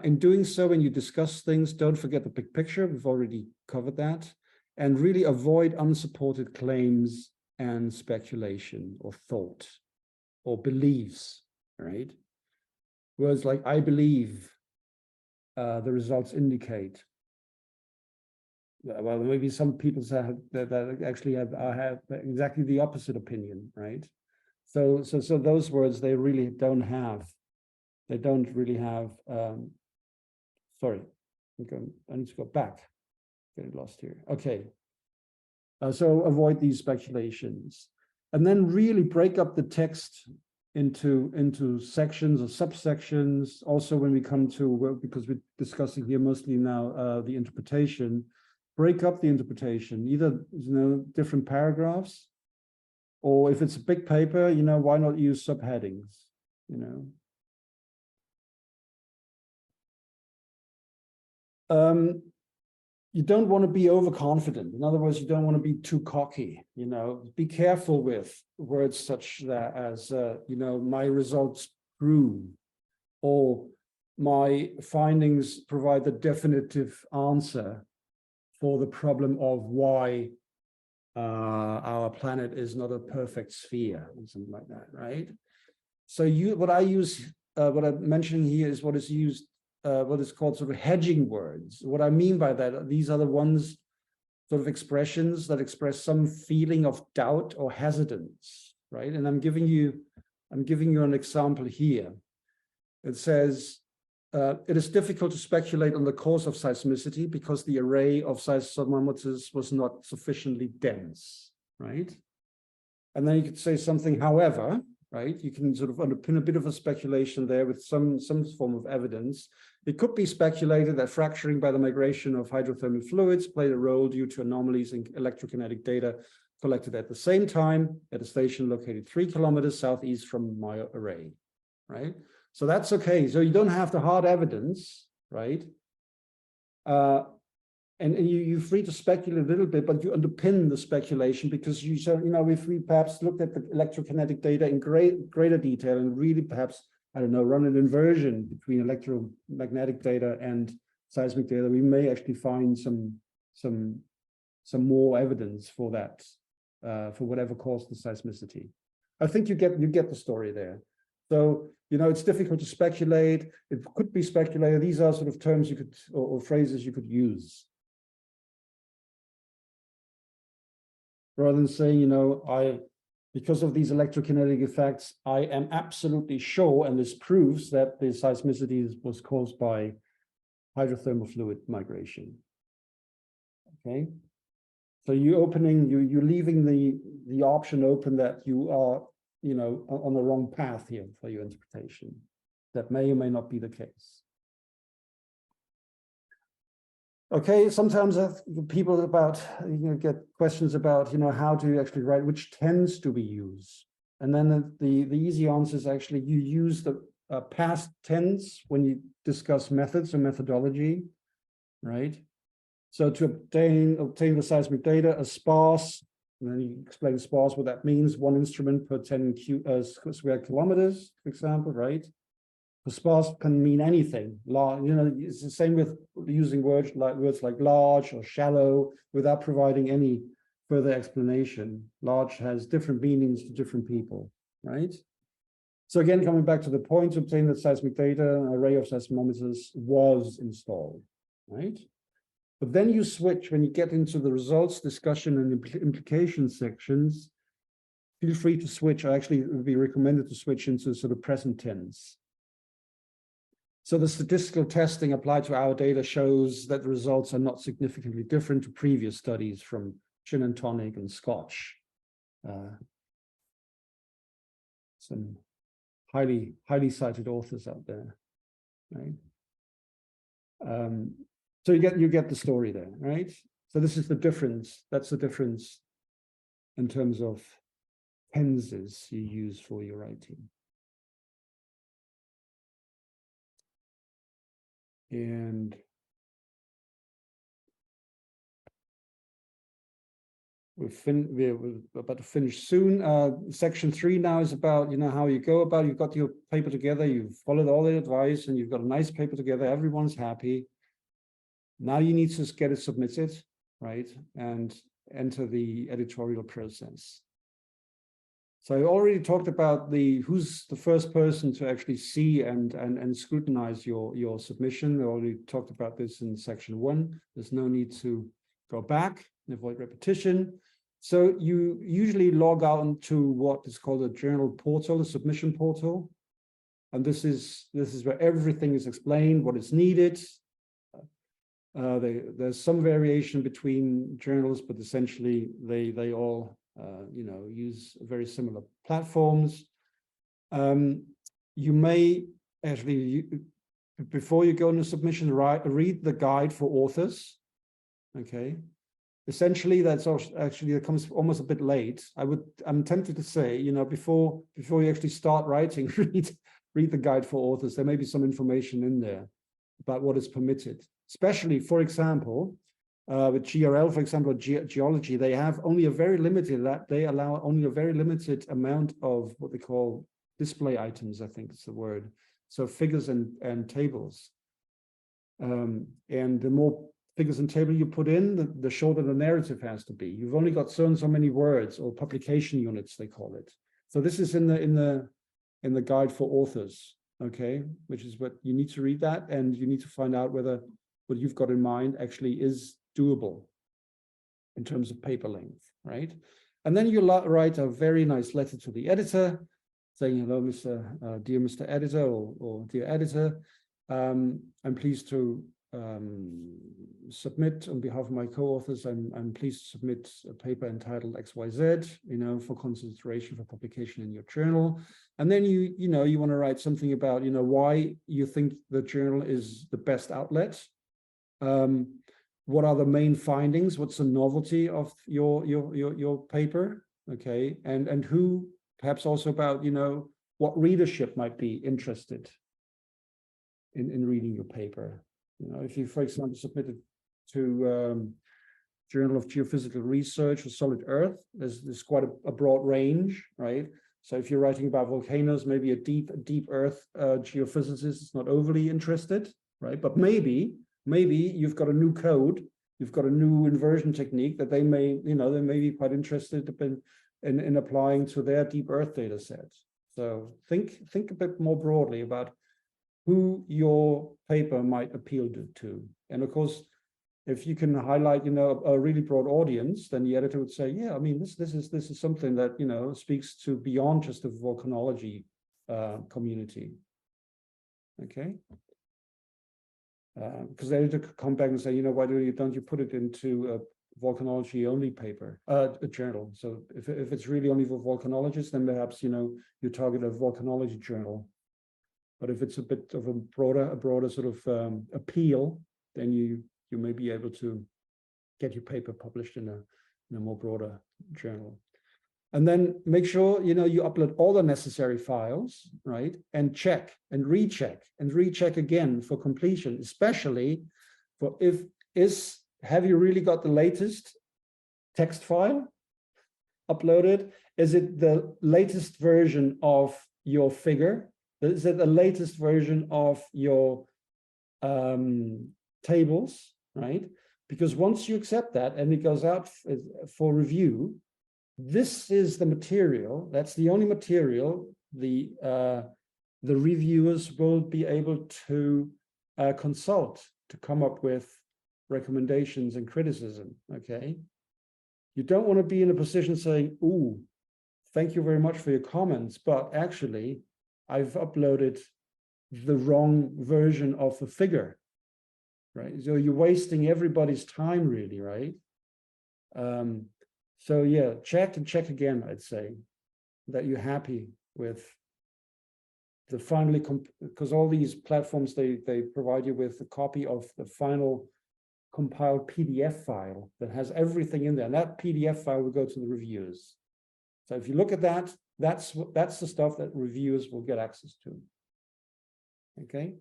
A: In doing so, when you discuss things, don't forget the big picture. We've already covered that. And really avoid unsupported claims and speculation or thought or beliefs, right? Words like, I believe the results indicate. Well, maybe some people say that actually have exactly the opposite opinion, right? So those words, they really don't have. They don't really have. Sorry, I need to go back. Getting lost here. Okay. So avoid these speculations, and then really break up the text into sections or subsections. Also, when we come to, well, because we're discussing here mostly now the interpretation, break up the interpretation, either different paragraphs, or if it's a big paper, why not use subheadings? You don't want to be overconfident. In other words, you don't want to be too cocky. Be careful with words such that as, my results prove, or my findings provide the definitive answer for the problem of why our planet is not a perfect sphere, or something like that, right? So what I'm mentioning here is what is used, what is called sort of hedging words. What I mean by that, these are the ones, sort of expressions that express some feeling of doubt or hesitance, right? And I'm giving you an example here. It says, it is difficult to speculate on the cause of seismicity because the array of seismometers was not sufficiently dense, right? And then you could say something, however, right? You can sort of underpin a bit of a speculation there with some form of evidence. It could be speculated that fracturing by the migration of hydrothermal fluids played a role due to anomalies in electrokinetic data collected at the same time at a station located 3 kilometers southeast from my array, right? So that's okay. So you don't have the hard evidence, right? And you're free to speculate a little bit, but you underpin the speculation because you say, if we perhaps looked at the electrokinetic data in greater detail and really perhaps, I don't know, run an inversion between electromagnetic data and seismic data, we may actually find some more evidence for that, for whatever caused the seismicity. I think you get the story there. So, it's difficult to speculate. It could be speculated. These are sort of terms you could, or phrases you could use. Rather than saying, because of these electrokinetic effects, I am absolutely sure, and this proves that the seismicity was caused by hydrothermal fluid migration. Okay. So you're leaving the option open that you are, on the wrong path here for your interpretation. That may or may not be the case. Okay, sometimes people get questions about, how to actually write, which tense do we use? And then the easy answer is actually you use the past tense when you discuss methods or methodology, right? So to obtain the seismic data, a sparse, and then you explain sparse, what that means, 1 instrument per 10 square kilometers, for example, right? The sparse can mean anything. It's the same with using words like large or shallow without providing any further explanation. Large has different meanings to different people, right? So again, coming back to the point, to obtain the seismic data, an array of seismometers was installed, right? But then you switch, when you get into the results discussion and implication sections, feel free to switch. Actually, it would be recommended to switch into sort of present tense. So the statistical testing applied to our data shows that the results are not significantly different to previous studies from Gin and Tonic and Scotch. Some highly cited authors out there, right? So you get the story there, right? So this is the difference. That's the difference in terms of tenses you use for your writing. And we're about to finish soon. Section 3 now is about, how you go about, you've got your paper together, you've followed all the advice, and you've got a nice paper together, everyone's happy. Now you need to get it submitted, right? And enter the editorial process. So I already talked about who's the first person to actually see and scrutinize your submission. I already talked about this in section 1. There's no need to go back and avoid repetition. So you usually log on to what is called a journal portal, a submission portal. And this is where everything is explained, what is needed. There's some variation between journals, but essentially they all use very similar platforms. You may actually, before you go into submission, read the guide for authors. Okay. Essentially, that's also, actually, it comes almost a bit late. I'm tempted to say, you know, before you actually start writing, read the guide for authors. There may be some information in there about what is permitted, especially, for example, with GRL, for example, geology, they have only a very limited, they allow only a very limited amount of what they call display items, I think it's the word. So figures and tables. And the more figures and table you put in, the shorter the narrative has to be. You've only got so and so many words, or publication units, they call it. So this is in the guide for authors, okay, which is what you need to read that, and you need to find out whether what you've got in mind actually is doable in terms of paper length, right? And then you write a very nice letter to the editor saying, hello, dear Mr. Editor, or dear editor, I'm pleased to submit on behalf of my co-authors, I'm pleased to submit a paper entitled XYZ, you know, for consideration for publication in your journal. And then you want to write something about, you know, why you think the journal is the best outlet. What are the main findings? What's the novelty of your paper? Okay, and who, perhaps also about, you know, what readership might be interested in reading your paper. You know, if you, for example, submit it to Journal of Geophysical Research or Solid Earth, there's quite a broad range, right? So if you're writing about volcanoes, maybe a deep earth geophysicist is not overly interested, right? But maybe you've got a new code, you've got a new inversion technique that they may, you know, they may be quite interested in applying to their deep earth data sets. So think a bit more broadly about who your paper might appeal to. And of course, if you can highlight, you know, a really broad audience, then the editor would say, yeah, I mean, this is something that, you know, speaks to beyond just the volcanology community. Okay. Because the editor could come back and say, you know, why don't you put it into a volcanology only paper, a journal? So if it's really only for volcanologists, then perhaps, you know, you target a volcanology journal. But if it's a bit of a broader sort of appeal, then you may be able to get your paper published in a more broader journal. And then make sure, you know, you upload all the necessary files, right? And check and recheck again for completion, especially for have you really got the latest text file uploaded? Is it the latest version of your figure? Is it the latest version of your tables, right? Because once you accept that and it goes out for review, this is the material, that's the only material the reviewers will be able to consult to come up with recommendations and criticism, okay? You don't want to be in a position saying, ooh, thank you very much for your comments, but actually, I've uploaded the wrong version of the figure, right? So you're wasting everybody's time, really, right? So yeah, check and check again, I'd say, that you're happy with the finally, because all these platforms, they provide you with a copy of the final compiled PDF file that has everything in there. And that PDF file will go to the reviewers. So if you look at that, that's the stuff that reviewers will get access to. Okay.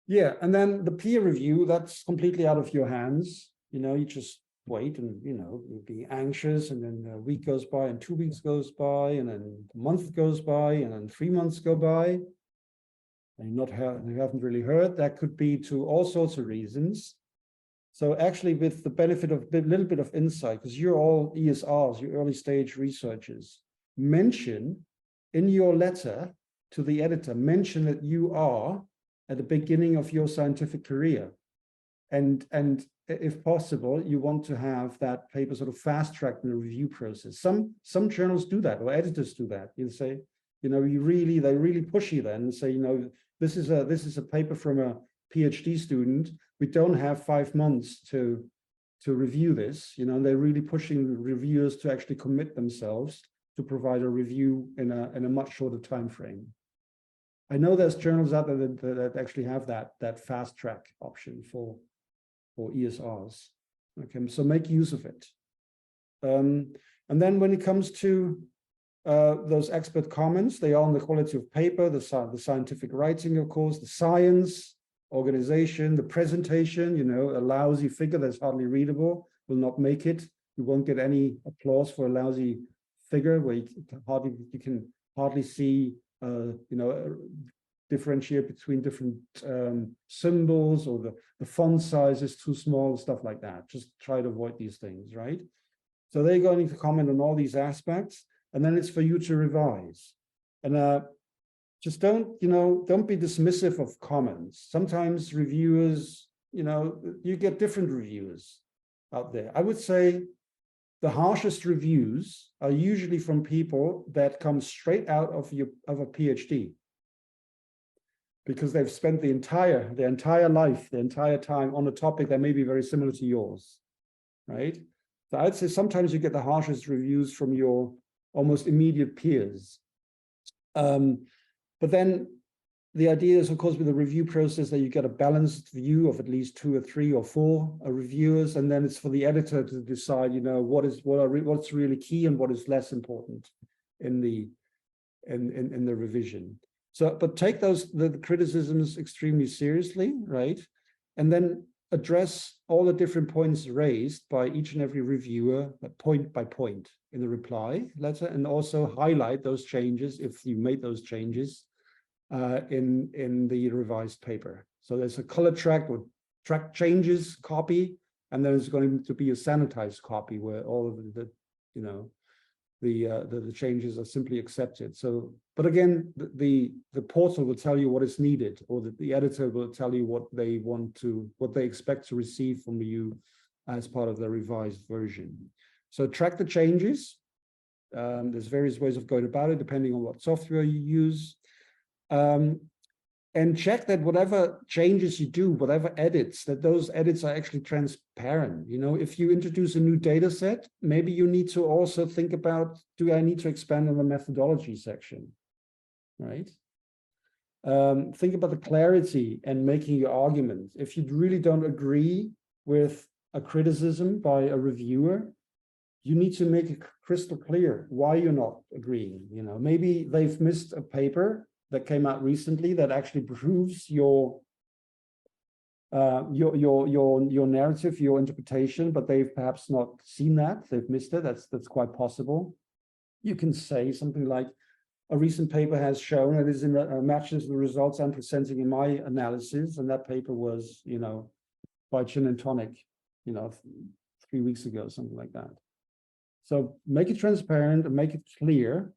A: Yeah, and then the peer review, that's completely out of your hands. You know, you just wait and, you know, you'll be anxious, and then a week goes by and 2 weeks goes by, and then a month goes by, and then 3 months go by. And you haven't really heard. That could be to all sorts of reasons. So actually, with the benefit of a little bit of insight, because you're all ESRs, you're early stage researchers, mention in your letter to the editor, mention that you are at the beginning of your scientific career. And if possible, you want to have that paper sort of fast-tracked in the review process. Some journals do that, or editors do that. You say, you know, they really push you then and say, you know, this is a paper from a PhD student. We don't have 5 months to review this, you know, and they're really pushing reviewers to actually commit themselves to provide a review in a much shorter time frame. I know there's journals out there that actually have that fast track option for ESRs. Okay, so make use of it. And then when it comes to those expert comments, they are on the quality of paper, the scientific writing, of course, the science, organization, the presentation, you know, a lousy figure that's hardly readable will not make it. You won't get any applause for a lousy figure where you can hardly see, you know, differentiate between different symbols, or the font size is too small, stuff like that. Just try to avoid these things, right? So they're going to comment on all these aspects, and then it's for you to revise. And just don't be dismissive of comments. Sometimes reviewers, you know, you get different reviewers out there. I would say the harshest reviews are usually from people that come straight out of a PhD, because they've spent their entire life, their entire time on a topic that may be very similar to yours, right? So I'd say sometimes you get the harshest reviews from your almost immediate peers. But then the idea is, of course, with the review process that you get a balanced view of at least 2 or 3 or 4 reviewers, and then it's for the editor to decide, you know, what's really key and what is less important in the revision. So, but take the criticisms extremely seriously, right? And then address all the different points raised by each and every reviewer, point by point in the reply letter, and also highlight those changes if you made those changes in the revised paper. So there's a color track or track changes copy, and then there's going to be a sanitized copy where all of the you know, the changes are simply accepted. So, but again, the portal will tell you what is needed, or the editor will tell you what they expect to receive from you as part of the revised version. So track the changes. There's various ways of going about it, depending on what software you use. And check that whatever changes you do, whatever edits, that those edits are actually transparent. You know, if you introduce a new data set, maybe you need to also think about, do I need to expand on the methodology section, right? Think about the clarity and making your argument. If you really don't agree with a criticism by a reviewer, you need to make it crystal clear why you're not agreeing. You know, maybe they've missed a paper that came out recently that actually proves your narrative, your interpretation, but they've perhaps not seen that. They've missed it. That's quite possible. You can say something like, a recent paper has shown it is matches the results I'm presenting in my analysis, and that paper was, you know, by Chin and Tonic, you know, 3 weeks ago, something like that. So make it transparent and make it clear,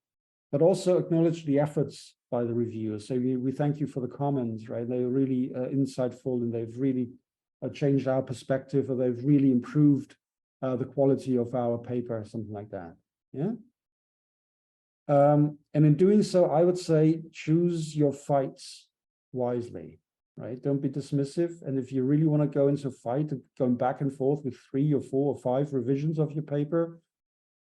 A: but also acknowledge the efforts by the reviewers. So we thank you for the comments, right? They were really insightful, and they've really changed our perspective, or they've really improved the quality of our paper, something like that, yeah? And in doing so, I would say choose your fights wisely, right? Don't be dismissive. And if you really want to go into a fight, going back and forth with 3 or 4 or 5 revisions of your paper,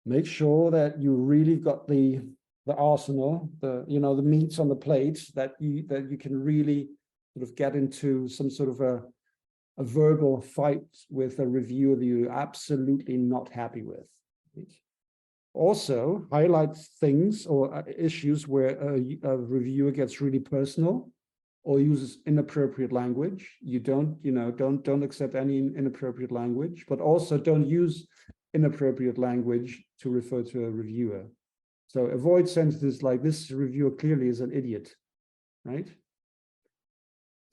A: make sure that you really got the arsenal, the meats on the plate, that you can really sort of get into some sort of a verbal fight with a reviewer that you're absolutely not happy with. Right? Also, highlight things or issues where a reviewer gets really personal or uses inappropriate language. You don't accept any inappropriate language, but also don't use inappropriate language to refer to a reviewer. So avoid sentences like, this reviewer clearly is an idiot, right?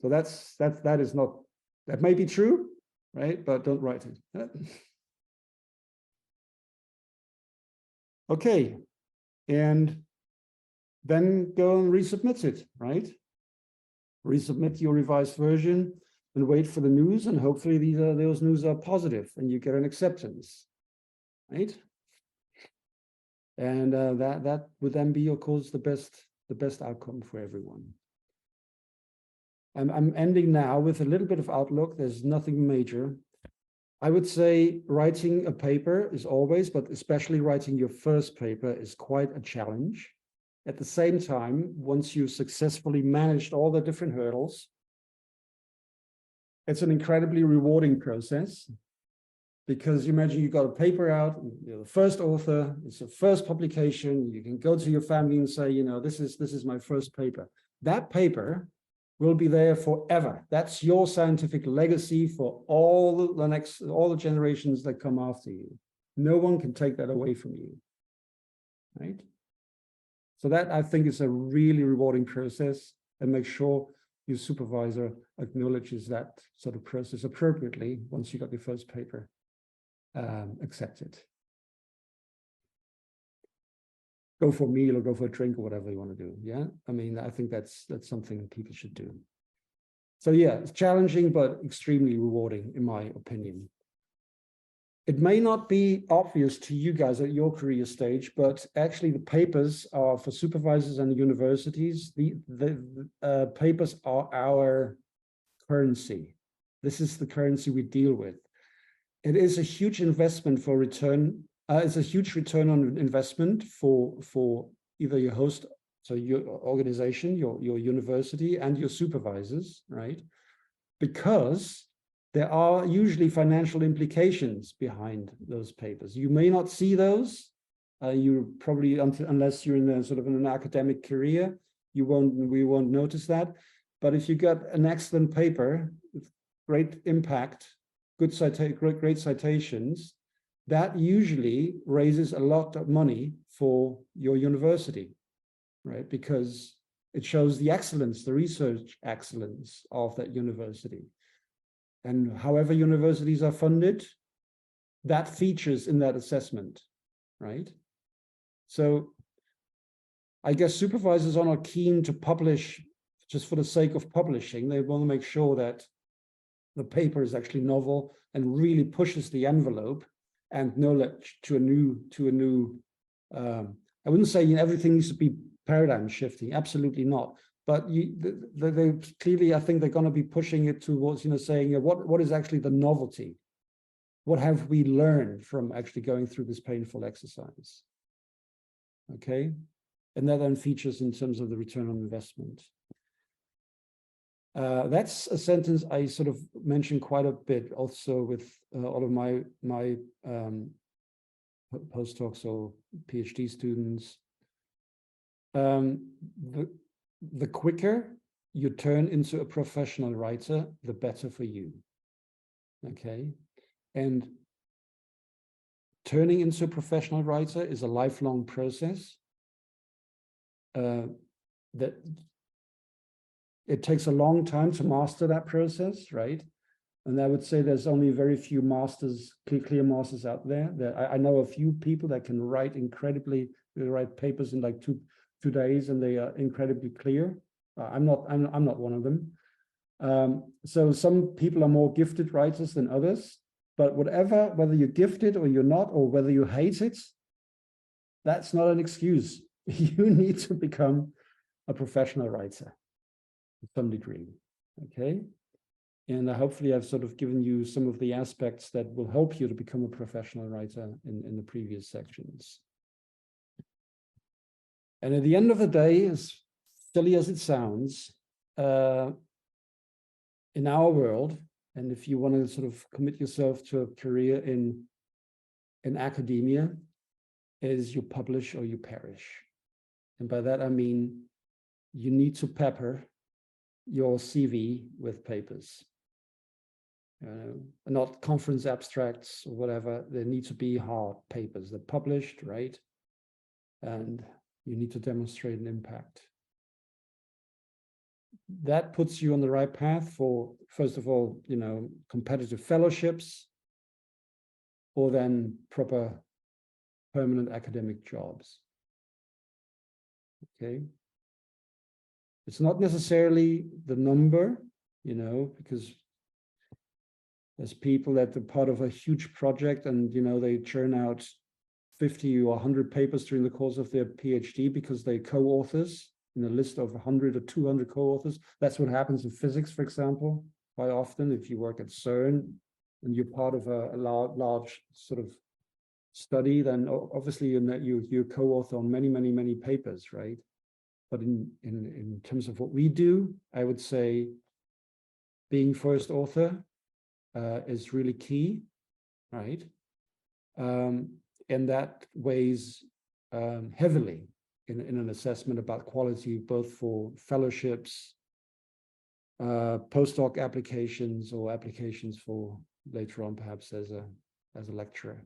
A: So that may be true, right? But don't write it. Okay, and then go and resubmit it, right? Resubmit your revised version and wait for the news, and hopefully those news are positive and you get an acceptance, right? And that would then be, of course, the best outcome for everyone. I'm ending now with a little bit of outlook. There's nothing major. I would say writing a paper is always, but especially writing your first paper is quite a challenge. At the same time, once you've successfully managed all the different hurdles, it's an incredibly rewarding process, because you imagine you got a paper out, you're the first author, it's a first publication, you can go to your family and say, you know, this is my first paper. That paper will be there forever. That's your scientific legacy for all the generations that come after you. No one can take that away from you, right? So that, I think, is a really rewarding process, and make sure your supervisor acknowledges that sort of process appropriately once you got your first paper accepted. Go for a meal or go for a drink or whatever you want to do. Yeah, I mean, I think that's something people should do. So yeah, it's challenging, but extremely rewarding, in my opinion. It may not be obvious to you guys at your career stage, but actually the papers are for supervisors and universities. The papers are our currency. This is the currency we deal with. It is a huge investment for return. It's a huge return on investment for either your host, so your organization, your university, and your supervisors, right? Because there are usually financial implications behind those papers. You may not see those. You probably, unless you're in a sort of an academic career, we won't notice that. But if you get an excellent paper with great impact, great citations, that usually raises a lot of money for your university, right? Because it shows the excellence, the research excellence of that university. And however universities are funded, that features in that assessment, right? So I guess supervisors are not keen to publish just for the sake of publishing. They want to make sure that the paper is actually novel and really pushes the envelope and knowledge to a new I wouldn't say everything needs to be paradigm shifting, absolutely not. But they clearly, I think they're going to be pushing it towards, saying what is actually the novelty? What have we learned from actually going through this painful exercise? Okay, and that then features in terms of the return on investment. That's a sentence I sort of mentioned quite a bit also with all of my postdocs or PhD students. The quicker you turn into a professional writer, the better for you. Okay, and turning into a professional writer is a lifelong process. That it takes a long time to master that process, right? And I would say there's only very few masters, clear masters out there. I know a few people that can write write papers in like two days, and they are incredibly clear. I'm not one of them. So some people are more gifted writers than others, but whether you're gifted or you're not, or whether you hate it, that's not an excuse. You need to become a professional writer to some degree, okay? And hopefully I've sort of given you some of the aspects that will help you to become a professional writer in the previous sections. And at the end of the day, as silly as it sounds, in our world, and if you want to sort of commit yourself to a career in academia, is you publish or you perish. And by that, I mean, you need to pepper your CV with papers. Not conference abstracts or whatever. They need to be hard papers. They're published, right? And you need to demonstrate an impact. That puts you on the right path for, first of all, competitive fellowships, or then proper permanent academic jobs. Okay. It's not necessarily the number, because there's people that are part of a huge project and, they churn out 50 or 100 papers during the course of their PhD because they're co-authors in a list of 100 or 200 co-authors. That's what happens in physics, for example, quite often. If you work at CERN, and you're part of a large sort of study, then obviously you're co-author on many papers, right? But in terms of what we do, I would say being first author is really key, right? And that weighs heavily in an assessment about quality, both for fellowships, postdoc applications, or applications for later on perhaps as a lecturer.